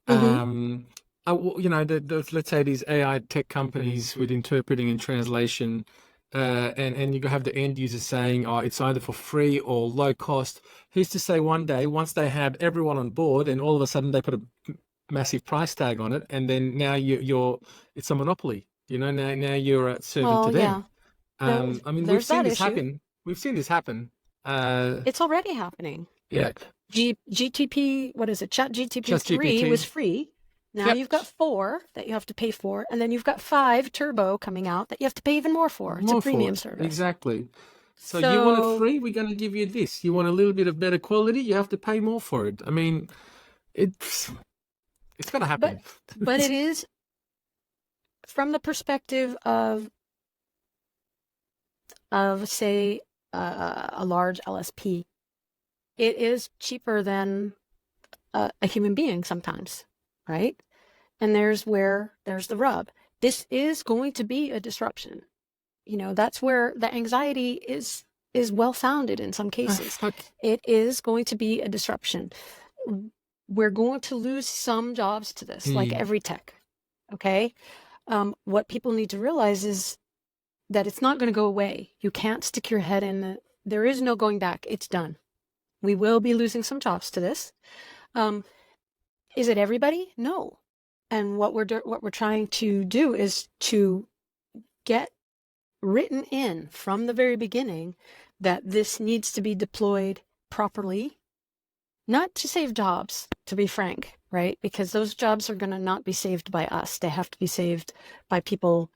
Mhm. Let's say these AI tech companies with interpreting and translation, and you have the end user saying, oh, it's either for free or low cost. Who's to say one day, once they have everyone on board and all of a sudden they put a massive price tag on it, and then now it's a monopoly, now you're a servant Well, to them. yeah. I mean, we've There's seen that this issue. happen. We've seen this happen. It's already happening. Yeah. GTP, what is it? ChatGTP Just 3 GPT. was free. Now Yep. you've got 4 that you have to pay for, and then you've got 5 Turbo coming out that you have to pay even more for. It's More a for premium it. service. Exactly. So you want it free, we're going to give you this. You want a little bit of better quality, you have to pay more for it. I mean, it's going to happen. But it is from the perspective of say a large LSP. It is cheaper than a human being sometimes, right? And there's the rub. This is going to be a disruption. That's where the anxiety is well founded in some cases. It is going to be a disruption. We're going to lose some jobs to this, like every tech. Okay. What people need to realize is that it's not going to go away. You can't stick your head in there is no going back. It's done. We will be losing some jobs to this. Is it everybody? No. And what we're trying to do is to get written in from the very beginning that this needs to be deployed properly, not to save jobs, to be frank, right? Because those jobs are going to not be saved by us. They have to be saved by people,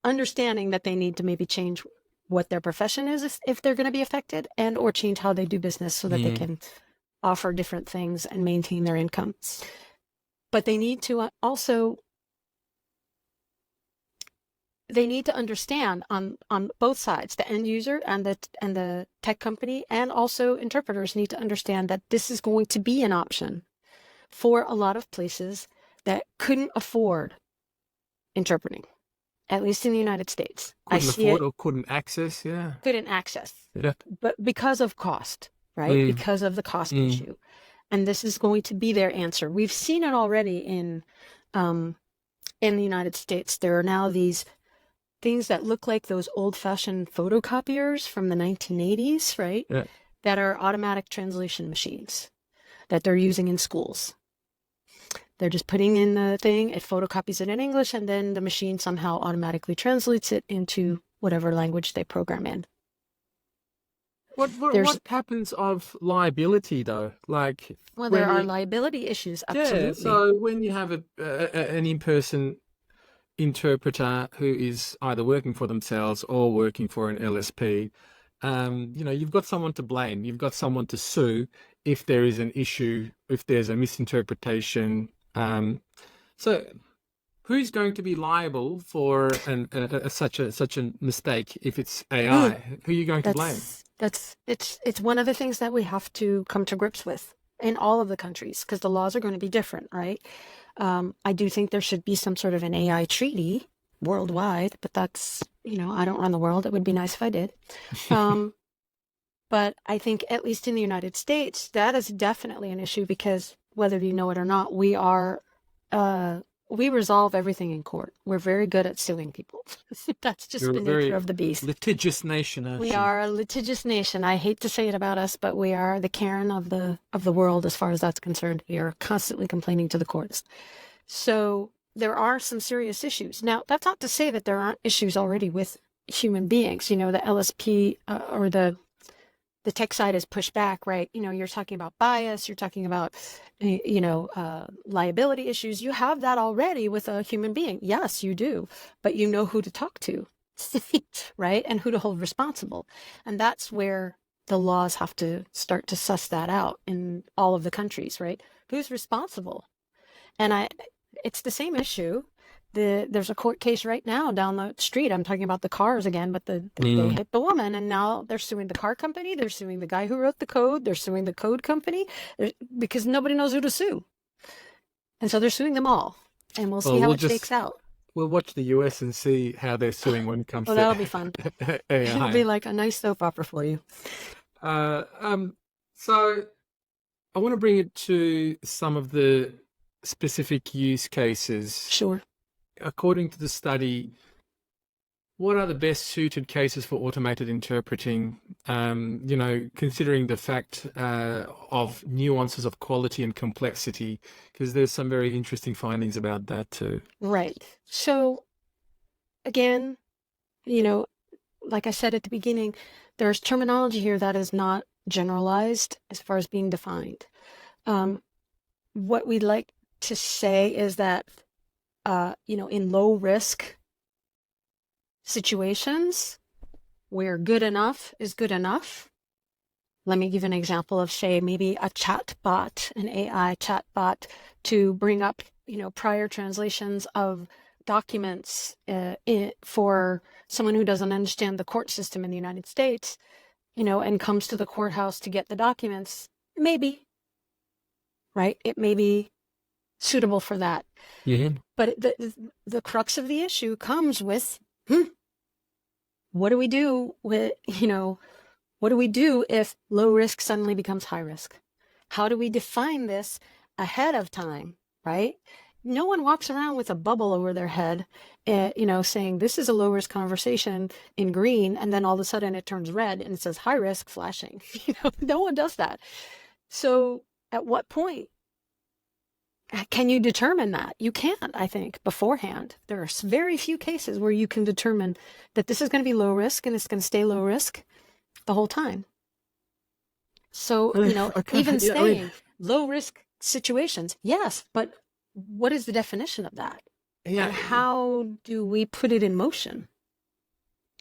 understanding that they need to maybe change what their profession is if they're going to be affected, and or change how they do business so that they can offer different things and maintain their income. But they need to understand on both sides, the end user and the tech company, and also interpreters need to understand that this is going to be an option for a lot of places that couldn't afford interpreting, at least in the United States. Couldn't afford or couldn't access, yeah. Couldn't access. Yeah. But because of cost, right? Because of the cost issue. And this is going to be their answer. We've seen it already in the United States. There are now these things that look like those old-fashioned photocopiers from the 1980s, right? Yeah. That are automatic translation machines that they're using in schools. They're just putting in the thing, it photocopies it in English, and then the machine somehow automatically translates it into whatever language they program in. What happens of liability though? Well, there are liability issues, absolutely. Yeah, so when you have an in-person interpreter who is either working for themselves or working for an LSP, you've got someone to blame. You've got someone to sue if there is an issue, if there's a misinterpretation. So who's going to be liable for such a mistake if it's AI? Who are you going to blame? It's one of the things that we have to come to grips with in all of the countries, because the laws are going to be different, right? I do think there should be some sort of an AI treaty worldwide, but that's, I don't run the world. It would be nice if I did. But I think at least in the United States, that is definitely an issue, because whether you know it or not, we resolve everything in court. We're very good at suing people. That's just the nature of the beast. Litigious nation, aren't We you? are a litigious nation. I hate to say it about us, but we are the Karen of the world as far as that's concerned. We are constantly complaining to the courts. So there are some serious issues. Now, that's not to say that there aren't issues already with human beings. The LSP or the tech side is pushed back, right? You're talking about bias, you're talking about, liability issues. You have that already with a human being. Yes, you do, but you know who to talk to, right? And who to hold responsible. And that's where the laws have to start to suss that out in all of the countries, right? Who's responsible? And it's the same issue. There's a court case right now down the street. I'm talking about the cars again, but they hit the woman, and now they're suing the car company. They're suing the guy who wrote the code. They're suing the code company because nobody knows who to sue. And so they're suing them all, and we'll see how it shakes out. We'll watch the US and see how they're suing when it comes to that'll be fun. AI. It'll be like a nice soap opera for you. So I want to bring it to some of the specific use cases. Sure. According to the study, what are the best suited cases for automated interpreting, considering the fact of nuances of quality and complexity, because there's some very interesting findings about that too. Right. So again, like I said at the beginning, there's terminology here that is not generalized as far as being defined. What we'd like to say is that in low risk situations where good enough is good enough. Let me give an example of, say, maybe a chat bot, an AI chat bot, to bring up, prior translations of documents for someone who doesn't understand the court system in the United States, and comes to the courthouse to get the documents. Maybe, right? It may be suitable for that. Yeah. But the crux of the issue comes with, what do we do with, what do we do if low risk suddenly becomes high risk? How do we define this ahead of time, right? No one walks around with a bubble over their head, saying this is a low risk conversation in green, and then all of a sudden it turns red and it says high risk flashing. No one does that. So at what point can you determine that? You can't, I think, beforehand. There are very few cases where you can determine that this is going to be low risk and it's going to stay low risk the whole time. So, even saying low risk situations, yes, but what is the definition of that? Yeah. And how do we put it in motion?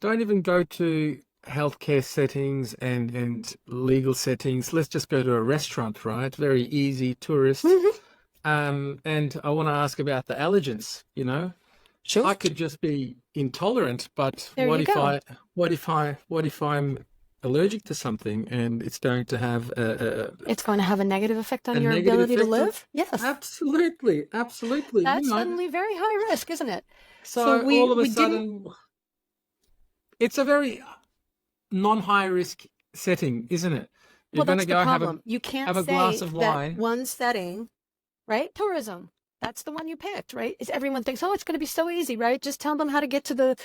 Don't even go to healthcare settings and legal settings. Let's just go to a restaurant, right? Very easy, tourist. Mm-hmm. And I want to ask about the allergens, Sure. I could just be intolerant, but There what you go. what if I'm allergic to something and it's going to have It's going to have a negative effect on a your negative ability to effect on- live? Yes. Absolutely. That's suddenly very high risk, isn't it? So we- all of a we sudden, it's a very non-high risk setting, isn't it? You're Well, going that's to the go problem. You can't have a say glass of that wine. one setting, right? Tourism. That's the one you picked, right? Everyone thinks, oh, it's going to be so easy, right? Just tell them how to get to the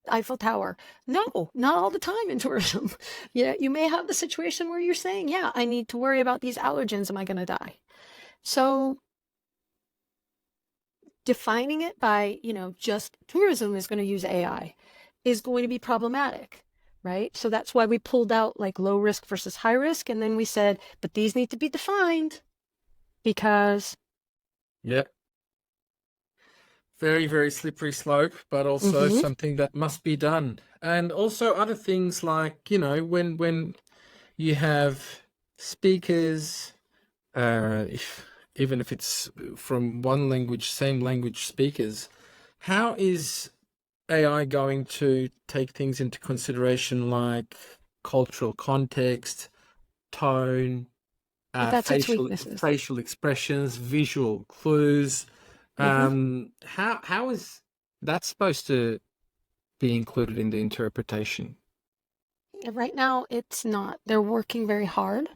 Eiffel Tower. No, not all the time in tourism. You may have the situation where you're saying, yeah, I need to worry about these allergens. Am I going to die? So defining it by, just tourism is going to use AI is going to be problematic, right? So that's why we pulled out like low risk versus high risk. And then we said, but these need to be defined because Yeah. Very, very slippery slope, but also Mhm. something that must be done. And also other things like, when you have speakers, even if it's from one language, same language speakers. How is AI going to take things into consideration like cultural context, tone, But that's its facial weaknesses. facial expressions, visual clues? How is that supposed to be included in the interpretation? Right now, it's not. They're working very hard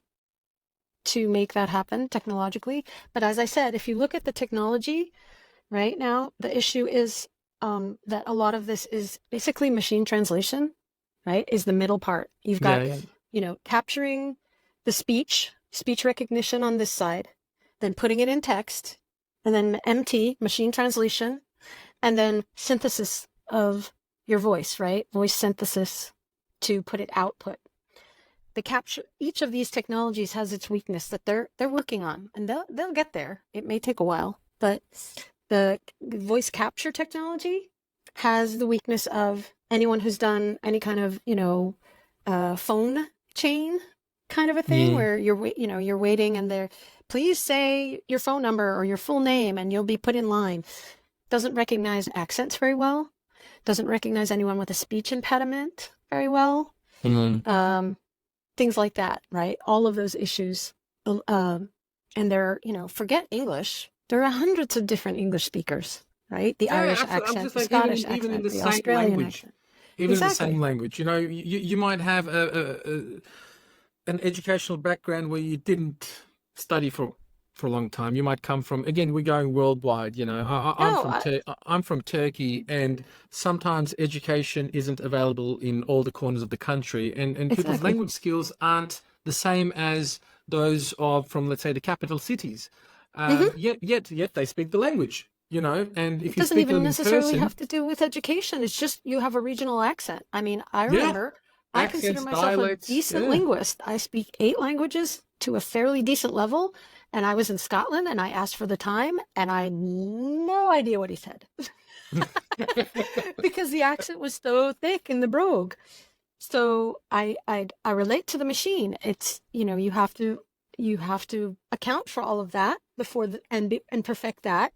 to make that happen technologically. But as I said, if you look at the technology right now, the issue is that a lot of this is basically machine translation, right? Is the middle part. You've got, capturing the speech recognition on this side, then putting it in text, and then MT, machine translation, and then synthesis of your voice, right? Voice synthesis to put it output. The capture, each of these technologies has its weakness that they're working on, and they'll get there. It may take a while, but the voice capture technology has the weakness of anyone who's done any kind of phone chain kind of a thing where you're waiting and they're, please say your phone number or your full name and you'll be put in line. Doesn't recognize accents very well. Doesn't recognize anyone with a speech impediment very well. Things like that, right? All of those issues. And they're, forget English. There are hundreds of different English speakers, right? The Irish accent, the Scottish accent, even in the the same Australian language, accent. even in the Exactly. same language. You might have an educational background where you didn't study for a long time. You might come from, again, we're going worldwide. I'm from Turkey, and sometimes education isn't available in all the corners of the country, and people's Exactly. language skills aren't the same as those of from, let's say, the capital cities. Yet they speak the language. And if It you doesn't speak to even them in necessarily person, have to do with education. It's just you have a regional accent. I mean, I remember, I consider accents, myself a dialects, decent linguist. I speak 8 languages to a fairly decent level, and I was in Scotland and I asked for the time and I had no idea what he said because the accent was so thick in the brogue. So I relate to the machine. It's, you have to account for all of that before and perfect that.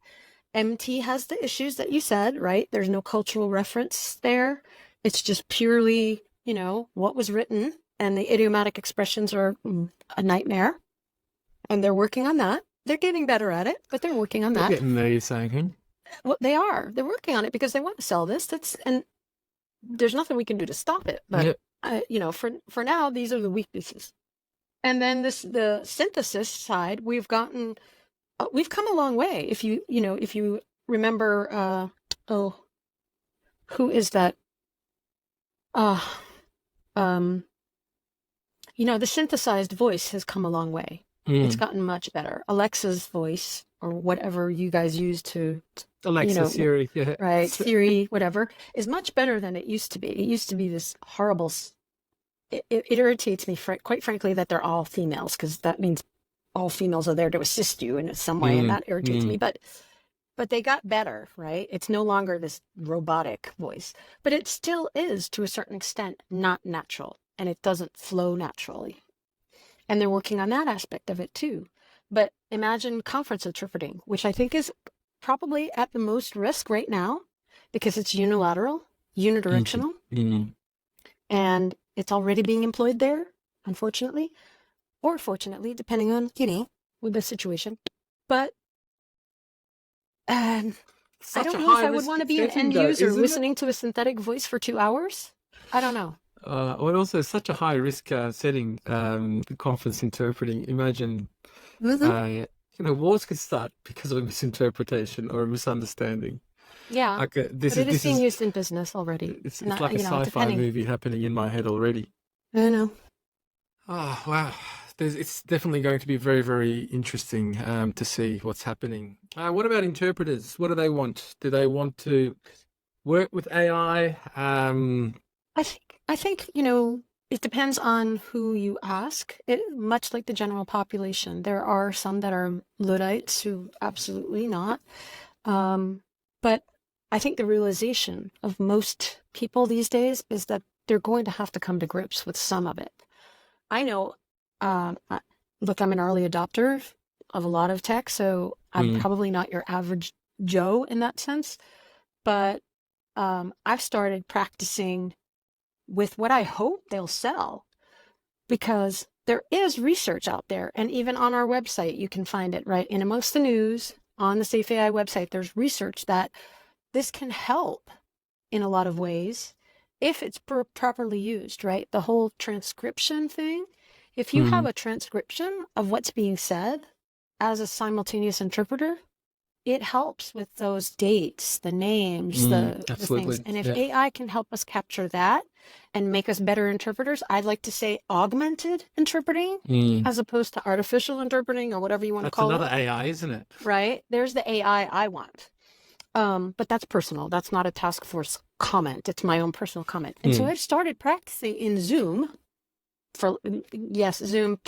MT has the issues that you said, right? There's no cultural reference there. It's just purely, what was written, and the idiomatic expressions are a nightmare. And they're working on that. They're getting better at it, but they're working on they're that. getting there, you're saying, Well, they are. They're working on it because they want to sell this. And there's nothing we can do to stop it. But for now, these are the weaknesses. And then the synthesis side, we've come a long way. If you remember, who is that? The synthesized voice has come a long way. It's gotten much better. Alexa's voice, or whatever you guys use to, Alexa, Siri, right, Siri, whatever, is much better than it used to be. It used to be this horrible. It irritates me, quite frankly, that they're all females, because that means all females are there to assist you in some way, and that irritates me. But they got better, right? It's no longer this robotic voice, but it still is, to a certain extent, not natural, and it doesn't flow naturally. And they're working on that aspect of it too. But imagine conference interpreting, which I think is probably at the most risk right now because it's unilateral, unidirectional, and it's already being employed there, unfortunately, or fortunately, depending on, with the situation. But I don't know if I would want to be an end user listening to a synthetic voice for 2 hours. I don't know. Well, also such a high risk setting, the conference interpreting. Imagine, wars could start because of a misinterpretation or a misunderstanding. Yeah, Like, but it is being used in business already. It's like a sci-fi movie happening in my head already. I know. Oh, wow. It's definitely going to be very, very interesting to see what's happening. What about interpreters? What do they want? Do they want to work with AI? I think, it depends on who you ask. Much like the general population, there are some that are Luddites who absolutely not. But I think the realization of most people these days is that they're going to have to come to grips with some of it. I know, look, I'm an early adopter of a lot of tech, so I'm probably not your average Joe in that sense. But I've started practicing with what I hope they'll sell, because there is research out there, and even on our website you can find it, right? In Amongst the News on the Safe AI website, there's research that this can help in a lot of ways if it's properly used, right? The whole transcription thing. If you have a transcription of what's being said as a simultaneous interpreter, it helps with those dates, the names, the things. And if AI can help us capture that and make us better interpreters, I'd like to say augmented interpreting as opposed to artificial interpreting, or whatever you want to call it. That's another AI, isn't it? Right? There's the AI I want. But that's personal. That's not a task force comment. It's my own personal comment. And so I've started practicing in Zoom for, yes, Zoom,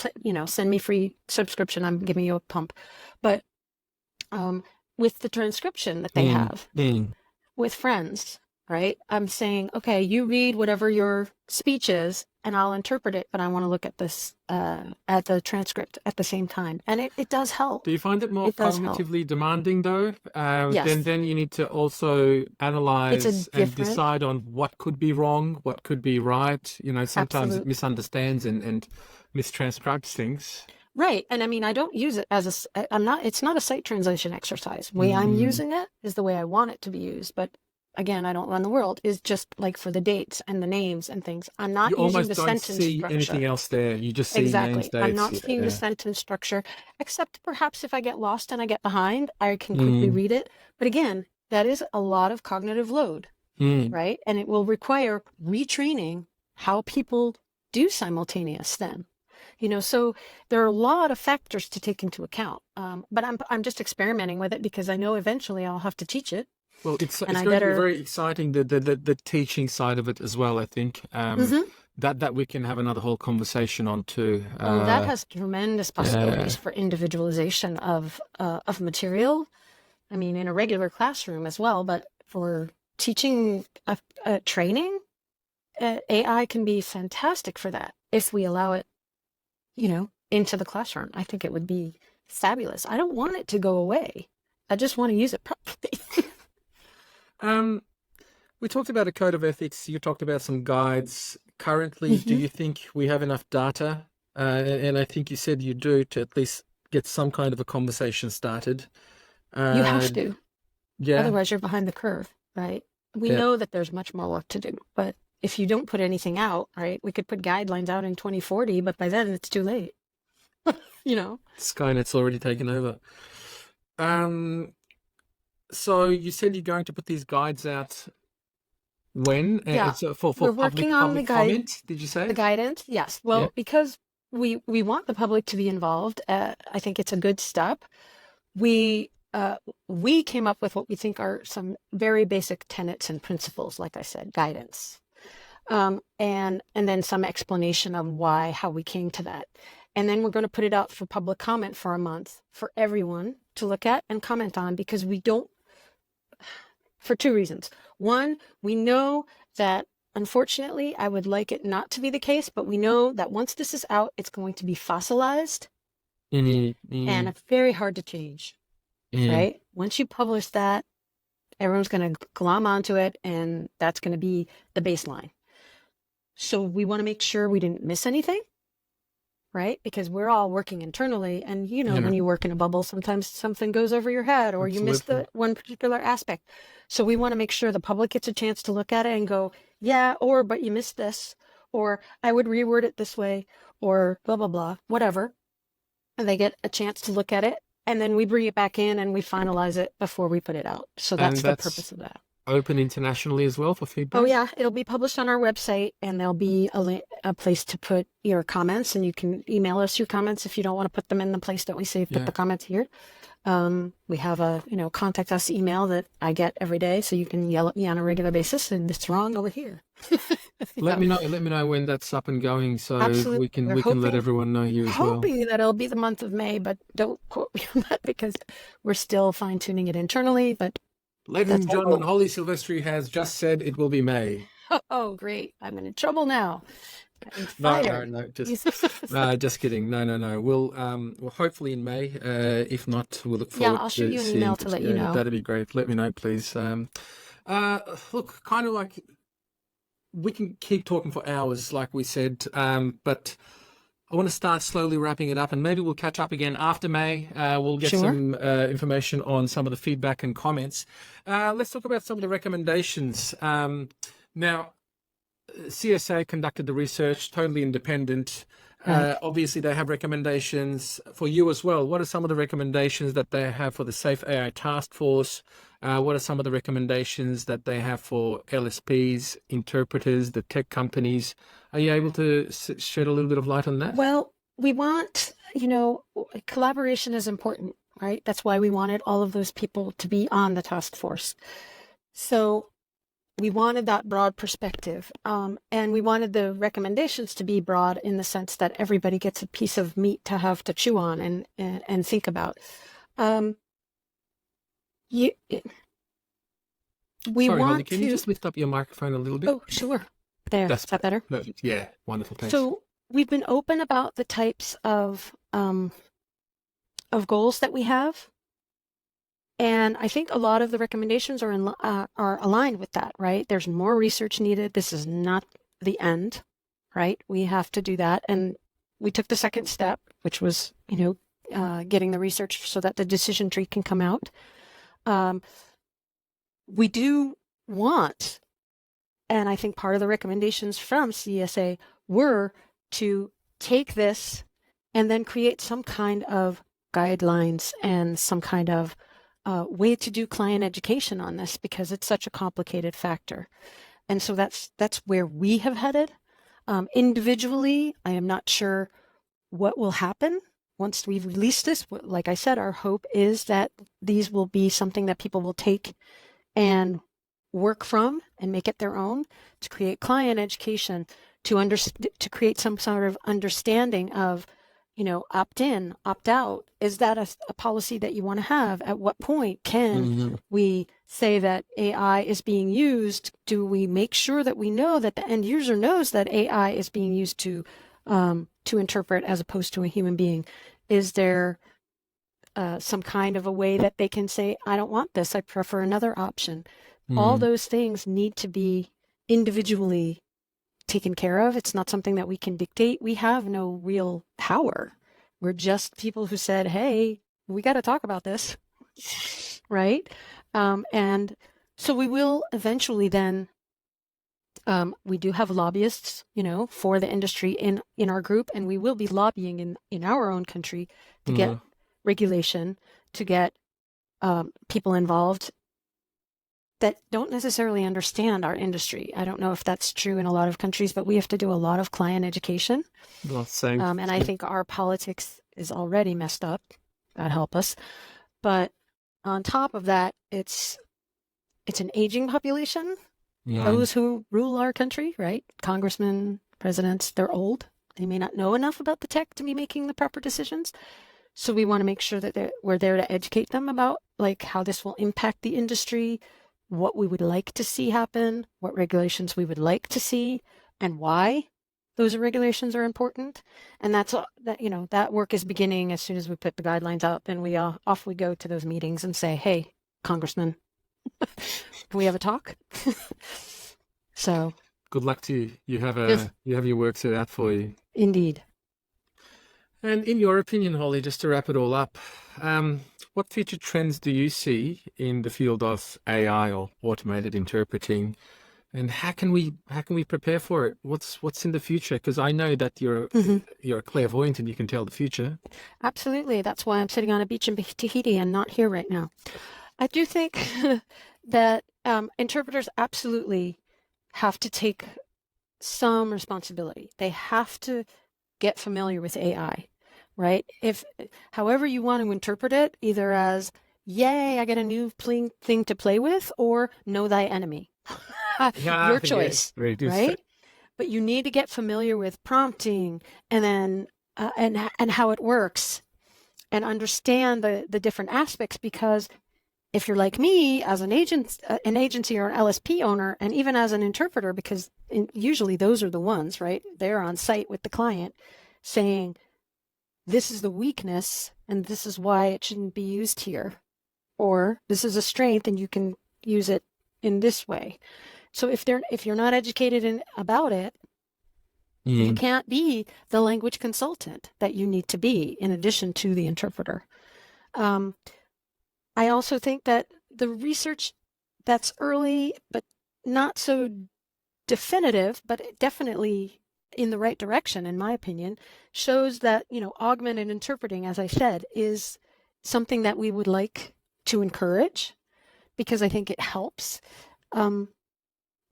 send me free subscription. I'm giving you a pump. But with the transcription that they have with friends, right? I'm saying, okay, you read whatever your speech is and I'll interpret it, but I want to look at this, at the transcript at the same time. And it does help. Do you find it more cognitively demanding though? Yes. Then you need to also analyze and decide on what could be wrong, what could be right. Sometimes it misunderstands and mistranscribes things. Right. And I mean, I don't use it as it's not a site translation exercise. The way I'm using it is the way I want it to be used. But again, I don't run the world. It's just like for the dates and the names and things. I'm not using the sentence structure. You almost don't see anything else there. You just see names, dates. I'm not seeing the sentence structure, except perhaps if I get lost and I get behind, I can quickly read it. But again, that is a lot of cognitive load, right? And it will require retraining how people do simultaneous then. So there are a lot of factors to take into account. But I'm just experimenting with it because I know eventually I'll have to teach it. Well, it's going to be very exciting, the teaching side of it as well, I think. That we can have another whole conversation on too. That has tremendous possibilities for individualization of material. I mean, in a regular classroom as well, but for teaching training, AI can be fantastic for that if we allow it, into the classroom. I think it would be fabulous. I don't want it to go away. I just want to use it properly. We talked about a code of ethics. You talked about some guides. Currently, do you think we have enough data? And I think you said you do, to at least get some kind of a conversation started. You have to. Yeah. Otherwise, you're behind the curve, right? We know that there's much more work to do, but if you don't put anything out, right, we could put guidelines out in 2040, but by then it's too late. Skynet's already taken over. So you said you're going to put these guides out when? Yeah. For We're working on the guide, comment, did you say? The guidance, yes. Well, because we want the public to be involved, I think it's a good step. We came up with what we think are some very basic tenets and principles, like I said, guidance. And then some explanation of how we came to that. And then we're going to put it out for public comment for a month for everyone to look at and comment on, because for two reasons. One, we know that, unfortunately, I would like it not to be the case, but we know that once this is out, it's going to be fossilized and it's very hard to change, right? Once you publish that, everyone's going to glom onto it, and that's going to be the baseline. So we want to make sure we didn't miss anything, right? Because we're all working internally, and when you work in a bubble, sometimes something goes over your head, or you miss the one particular aspect. So we want to make sure the public gets a chance to look at it and go, but you missed this, or I would reword it this way, or blah, blah, blah, whatever. And they get a chance to look at it, and then we bring it back in and we finalize it before we put it out. So that's the purpose of that. Open internationally as well for feedback? Oh yeah, it'll be published on our website, and there'll be a place to put your comments, and you can email us your comments if you don't want to put them in the place that we say put the comments here. We have a contact us email that I get every day, so you can yell at me on a regular basis, and it's wrong over here. Let me know when that's up and going, so Absolutely. we can let everyone know you as well. Hoping that it'll be the month of May, but don't quote me on that because we're still fine tuning it internally. But ladies and gentlemen, Holly Silvestri has just said it will be May. Oh, great! I'm in trouble now. I'm No, fired. just kidding. No. We'll hopefully in May. If not, we'll look Yeah, forward I'll shoot to you an seeing. email to let you know. That'd be great. Let me know, please. Look, kind of like we can keep talking for hours, like we said, but I want to start slowly wrapping it up, and maybe we'll catch up again after May. We'll get Sure. some information on some of the feedback and comments. Let's talk about some of the recommendations. Now, CSA conducted the research, totally independent. Right. Obviously, they have recommendations for you as well. What are some of the recommendations that they have for the Safe AI Task Force? What are some of the recommendations that they have for LSPs, interpreters, the tech companies? Are you able to shed a little bit of light on that? Well, we want, collaboration is important, right? That's why we wanted all of those people to be on the task force. So we wanted that broad perspective, and we wanted the recommendations to be broad in the sense that everybody gets a piece of meat to have to chew on and think about. We Sorry, want Holly, can you to. just lift up your microphone a little bit? Oh, sure. There. Is that better? Perfect. Yeah, wonderful. Thanks. So we've been open about the types of goals that we have. And I think a lot of the recommendations are aligned with that, right? There's more research needed. This is not the end, right? We have to do that. And we took the second step, which was, getting the research so that the decision tree can come out. We do want, and I think part of the recommendations from CSA were to take this and then create some kind of guidelines and some kind of way to do client education on this, because it's such a complicated factor. And so that's where we have headed. Individually, I am not sure what will happen once we've released this. Like I said, our hope is that these will be something that people will take and work from and make it their own, to create client education, to create some sort of understanding of, opt in, opt out. Is that a policy that you want to have? At what point can we say that AI is being used? Do we make sure that we know that the end user knows that AI is being used to interpret as opposed to a human being? Is there some kind of a way that they can say, I don't want this, I prefer another option? All those things need to be individually taken care of. It's not something that we can dictate. We have no real power. We're just people who said, hey, we got to talk about this, right? And so we will eventually then, we do have lobbyists, for the industry in our group, and we will be lobbying in our own country to get regulation, to get people involved that don't necessarily understand our industry. I don't know if that's true in a lot of countries, but we have to do a lot of client education. Well, same. And I think our politics is already messed up. God help us. But on top of that, it's an aging population. Yeah. Those who rule our country, right? Congressmen, presidents, they're old. They may not know enough about the tech to be making the proper decisions. So we want to make sure that we're there to educate them about how this will impact the industry, what we would like to see happen, what regulations we would like to see, and why those regulations are important. And that work is beginning as soon as we put the guidelines up, and off we go to those meetings and say, hey, Congressman, can we have a talk? So good luck to you. You have your work set out for you. Indeed. And in your opinion, Holly, just to wrap it all up, what future trends do you see in the field of AI or automated interpreting, and how can we prepare for it? What's in the future? Because I know that you're a clairvoyant and you can tell the future. Absolutely. That's why I'm sitting on a beach in Tahiti and not here right now. I do think that interpreters absolutely have to take some responsibility. They have to get familiar with AI. Right? However you want to interpret it, either as, yay, I get a new thing to play with, or know thy enemy. Your choice, right? But you need to get familiar with prompting and then, and how it works, and understand the different aspects, because if you're like me as an agency or an LSP owner, and even as an interpreter, because usually those are the ones, right? They're on site with the client saying, this is the weakness and this is why it shouldn't be used here. Or this is a strength and you can use it in this way. So if you're not educated about it, you can't be the language consultant that you need to be in addition to the interpreter. I also think that the research that's early, but not so definitive, but definitely in the right direction, in my opinion, shows that, augmented interpreting, as I said, is something that we would like to encourage because I think it helps.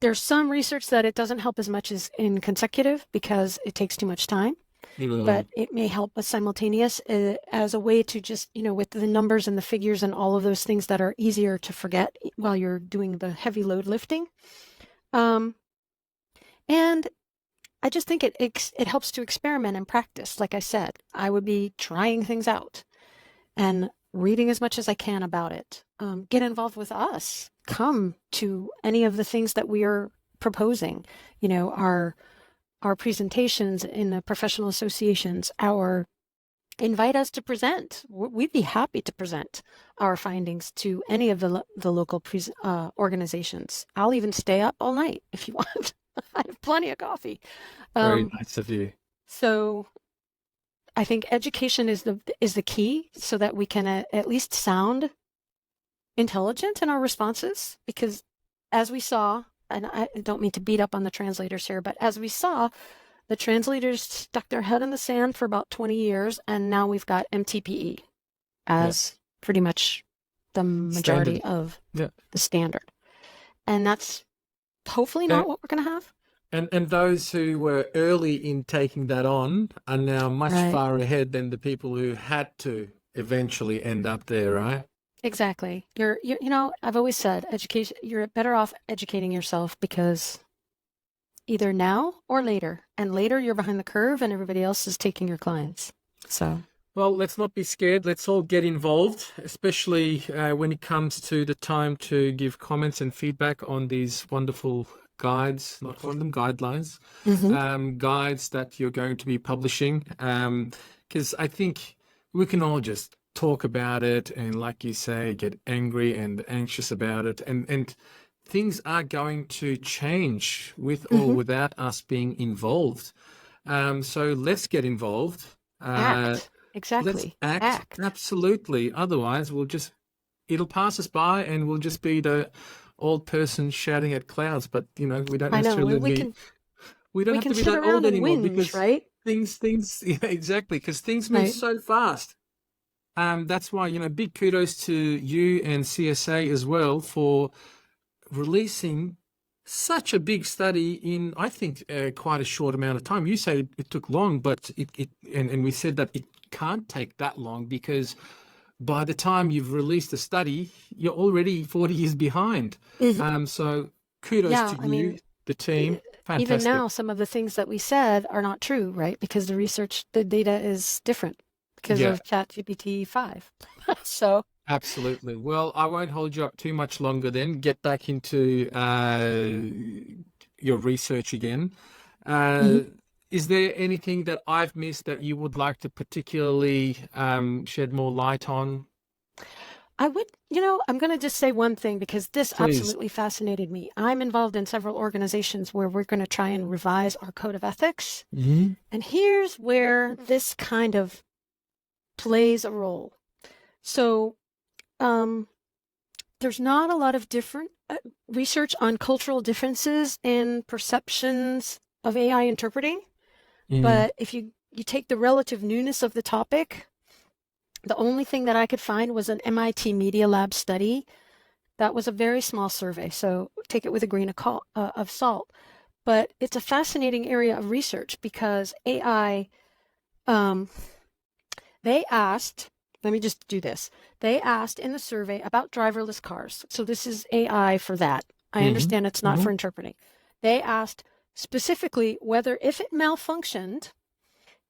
There's some research that it doesn't help as much as in consecutive because it takes too much time. But it may help us simultaneous as a way to just, with the numbers and the figures and all of those things that are easier to forget while you're doing the heavy load lifting. And I just think it helps to experiment and practice. Like I said, I would be trying things out and reading as much as I can about it. Get involved with us. Come to any of the things that we are proposing, our presentations in the professional associations, invite us to present. We'd be happy to present our findings to any of the local organizations. I'll even stay up all night if you want. I have plenty of coffee. Very nice of you. So I think education is the key so that we can at least sound intelligent in our responses, because as we saw, and I don't mean to beat up on the translators here, but as we saw, the translators stuck their head in the sand for about 20 years, and now we've got MTPE as pretty much the majority of the standard. And that's hopefully not what we're going to have. And those who were early in taking that on are now much far ahead than the people who had to eventually end up there, right? Exactly. I've always said education, you're better off educating yourself because either now or later, and later you're behind the curve and everybody else is taking your clients. So, well, let's not be scared. Let's all get involved, especially when it comes to the time to give comments and feedback on these wonderful guides, not calling them guidelines, guides that you're going to be publishing. Because I think we can all just talk about it and, like you say, get angry and anxious about it. And things are going to change with or without us being involved. So let's get involved. Act. Exactly. Let's act. Absolutely. Otherwise, it'll pass us by and we'll just be the old person shouting at clouds. But, we don't necessarily we don't have to be that old anymore because things, exactly, because things move so fast. That's why, big kudos to you and CSA as well for releasing such a big study in, I think, quite a short amount of time. You say it took long, but and we said that it can't take that long because by the time you've released a study, you're already 40 years behind. So kudos to you, the team. Fantastic. Even now, some of the things that we said are not true, right? Because the data is different because of ChatGPT 5. So absolutely. Well, I won't hold you up too much longer then. Get back into your research again. Is there anything that I've missed that you would like to particularly shed more light on? I would, I'm going to just say one thing because this absolutely fascinated me. I'm involved in several organizations where we're going to try and revise our code of ethics. And here's where this kind of plays a role. So there's not a lot of different research on cultural differences in perceptions of AI interpreting. But if you take the relative newness of the topic, the only thing that I could find was an MIT Media Lab study. That was a very small survey, so take it with a grain of salt. But it's a fascinating area of research because AI, they asked, let me just do this. They asked in the survey about driverless cars. So this is AI for that. I understand it's not for interpreting. They asked specifically whether if it malfunctioned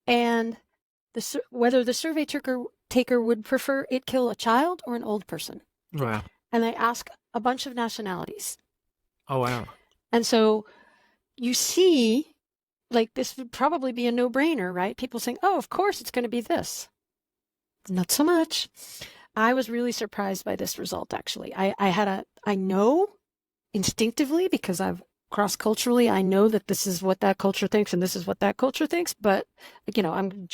and whether the survey taker would prefer it kill a child or an old person. Wow. and they ask a bunch of nationalities. Oh, wow. And so you see, like, this would probably be a no-brainer, right? People saying, oh, of course it's going to be this. Not so much. I was really surprised by this result, actually. I know instinctively, because I've cross-culturally, I know that this is what that culture thinks and this is what that culture thinks, but, I'm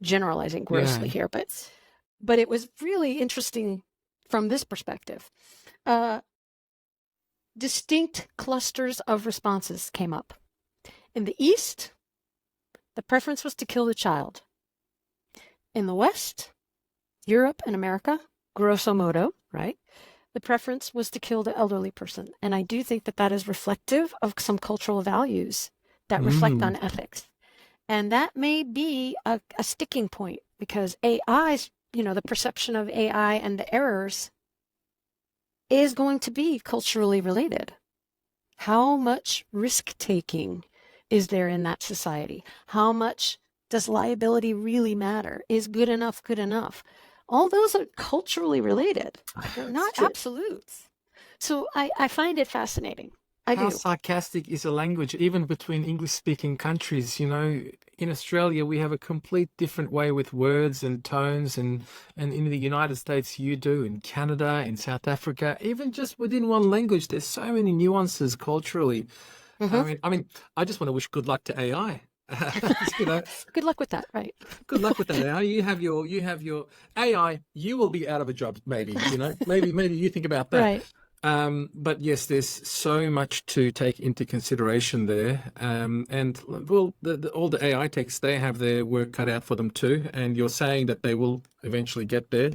generalizing grossly here, but it was really interesting from this perspective. Distinct clusters of responses came up. In the East, the preference was to kill the child. In the West, Europe and America, grosso modo, right? The preference was to kill the elderly person. And I do think that that is reflective of some cultural values that reflect on ethics. And that may be a sticking point, because AI's, the perception of AI and the errors is going to be culturally related. How much risk-taking is there in that society? How much does liability really matter? Is good enough good enough? All those are culturally related. They're not absolutes. So I find it fascinating. How sarcastic is a language, even between English-speaking countries? In Australia, we have a complete different way with words and tones, and in the United States, you do. In Canada, in South Africa, even just within one language, there's so many nuances culturally. I just want to wish good luck to AI. Good luck with that, right? Good luck with that. AI. You have your AI. You will be out of a job, maybe. Maybe you think about that. Right. But yes, there's so much to take into consideration there. And well, all the AI techs, they have their work cut out for them too. And you're saying that they will eventually get there.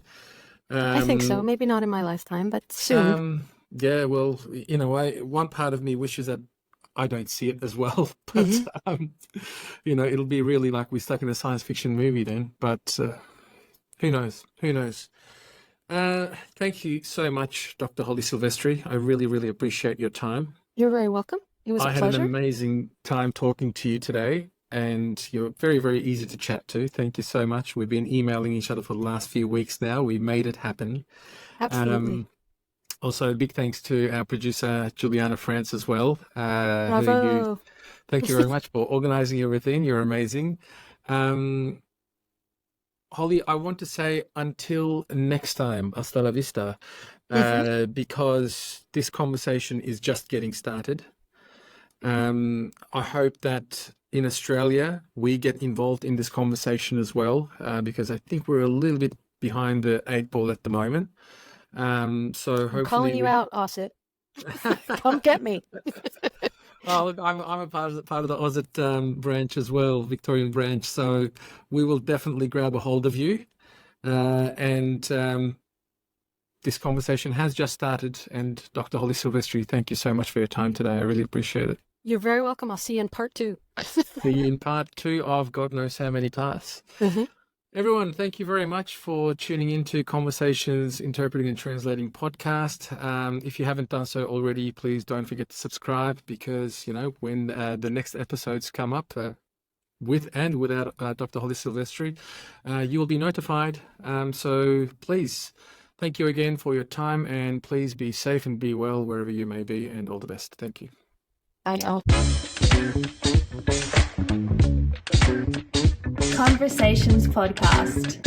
I think so. Maybe not in my lifetime, but soon. Yeah. Well, in a way, one part of me wishes that I don't see it as well, but it'll be really like we're stuck in a science fiction movie then. But who knows? Who knows? Thank you so much, Dr. Holly Silvestri. I really, really appreciate your time. You're very welcome. It was a pleasure. I had an amazing time talking to you today, and you're very, very easy to chat to. Thank you so much. We've been emailing each other for the last few weeks now. We made it happen. Absolutely. Also, a big thanks to our producer, Juliana France, as well. Bravo. Thank you very much for organizing everything. You're amazing. Holly, I want to say until next time, hasta la vista, because this conversation is just getting started. I hope that in Australia, we get involved in this conversation as well, because I think we're a little bit behind the 8 ball at the moment. So hopefully I'm calling you out, Osset. Come get me. Oh, look, I'm a part of the Osset branch as well, Victorian branch. So we will definitely grab a hold of you. And this conversation has just started. And Dr. Holly Silvestri, thank you so much for your time today. I really appreciate it. You're very welcome. I'll see you in part 2. See you in part 2 of God knows how many parts. Everyone, thank you very much for tuning into Conversations Interpreting and Translating podcast. If you haven't done so already, please don't forget to subscribe, because, when the next episodes come up, with and without Dr. Holly Silvestri, you will be notified. So please, thank you again for your time, and please be safe and be well wherever you may be, and all the best. Thank you. I know. Conversations Podcast.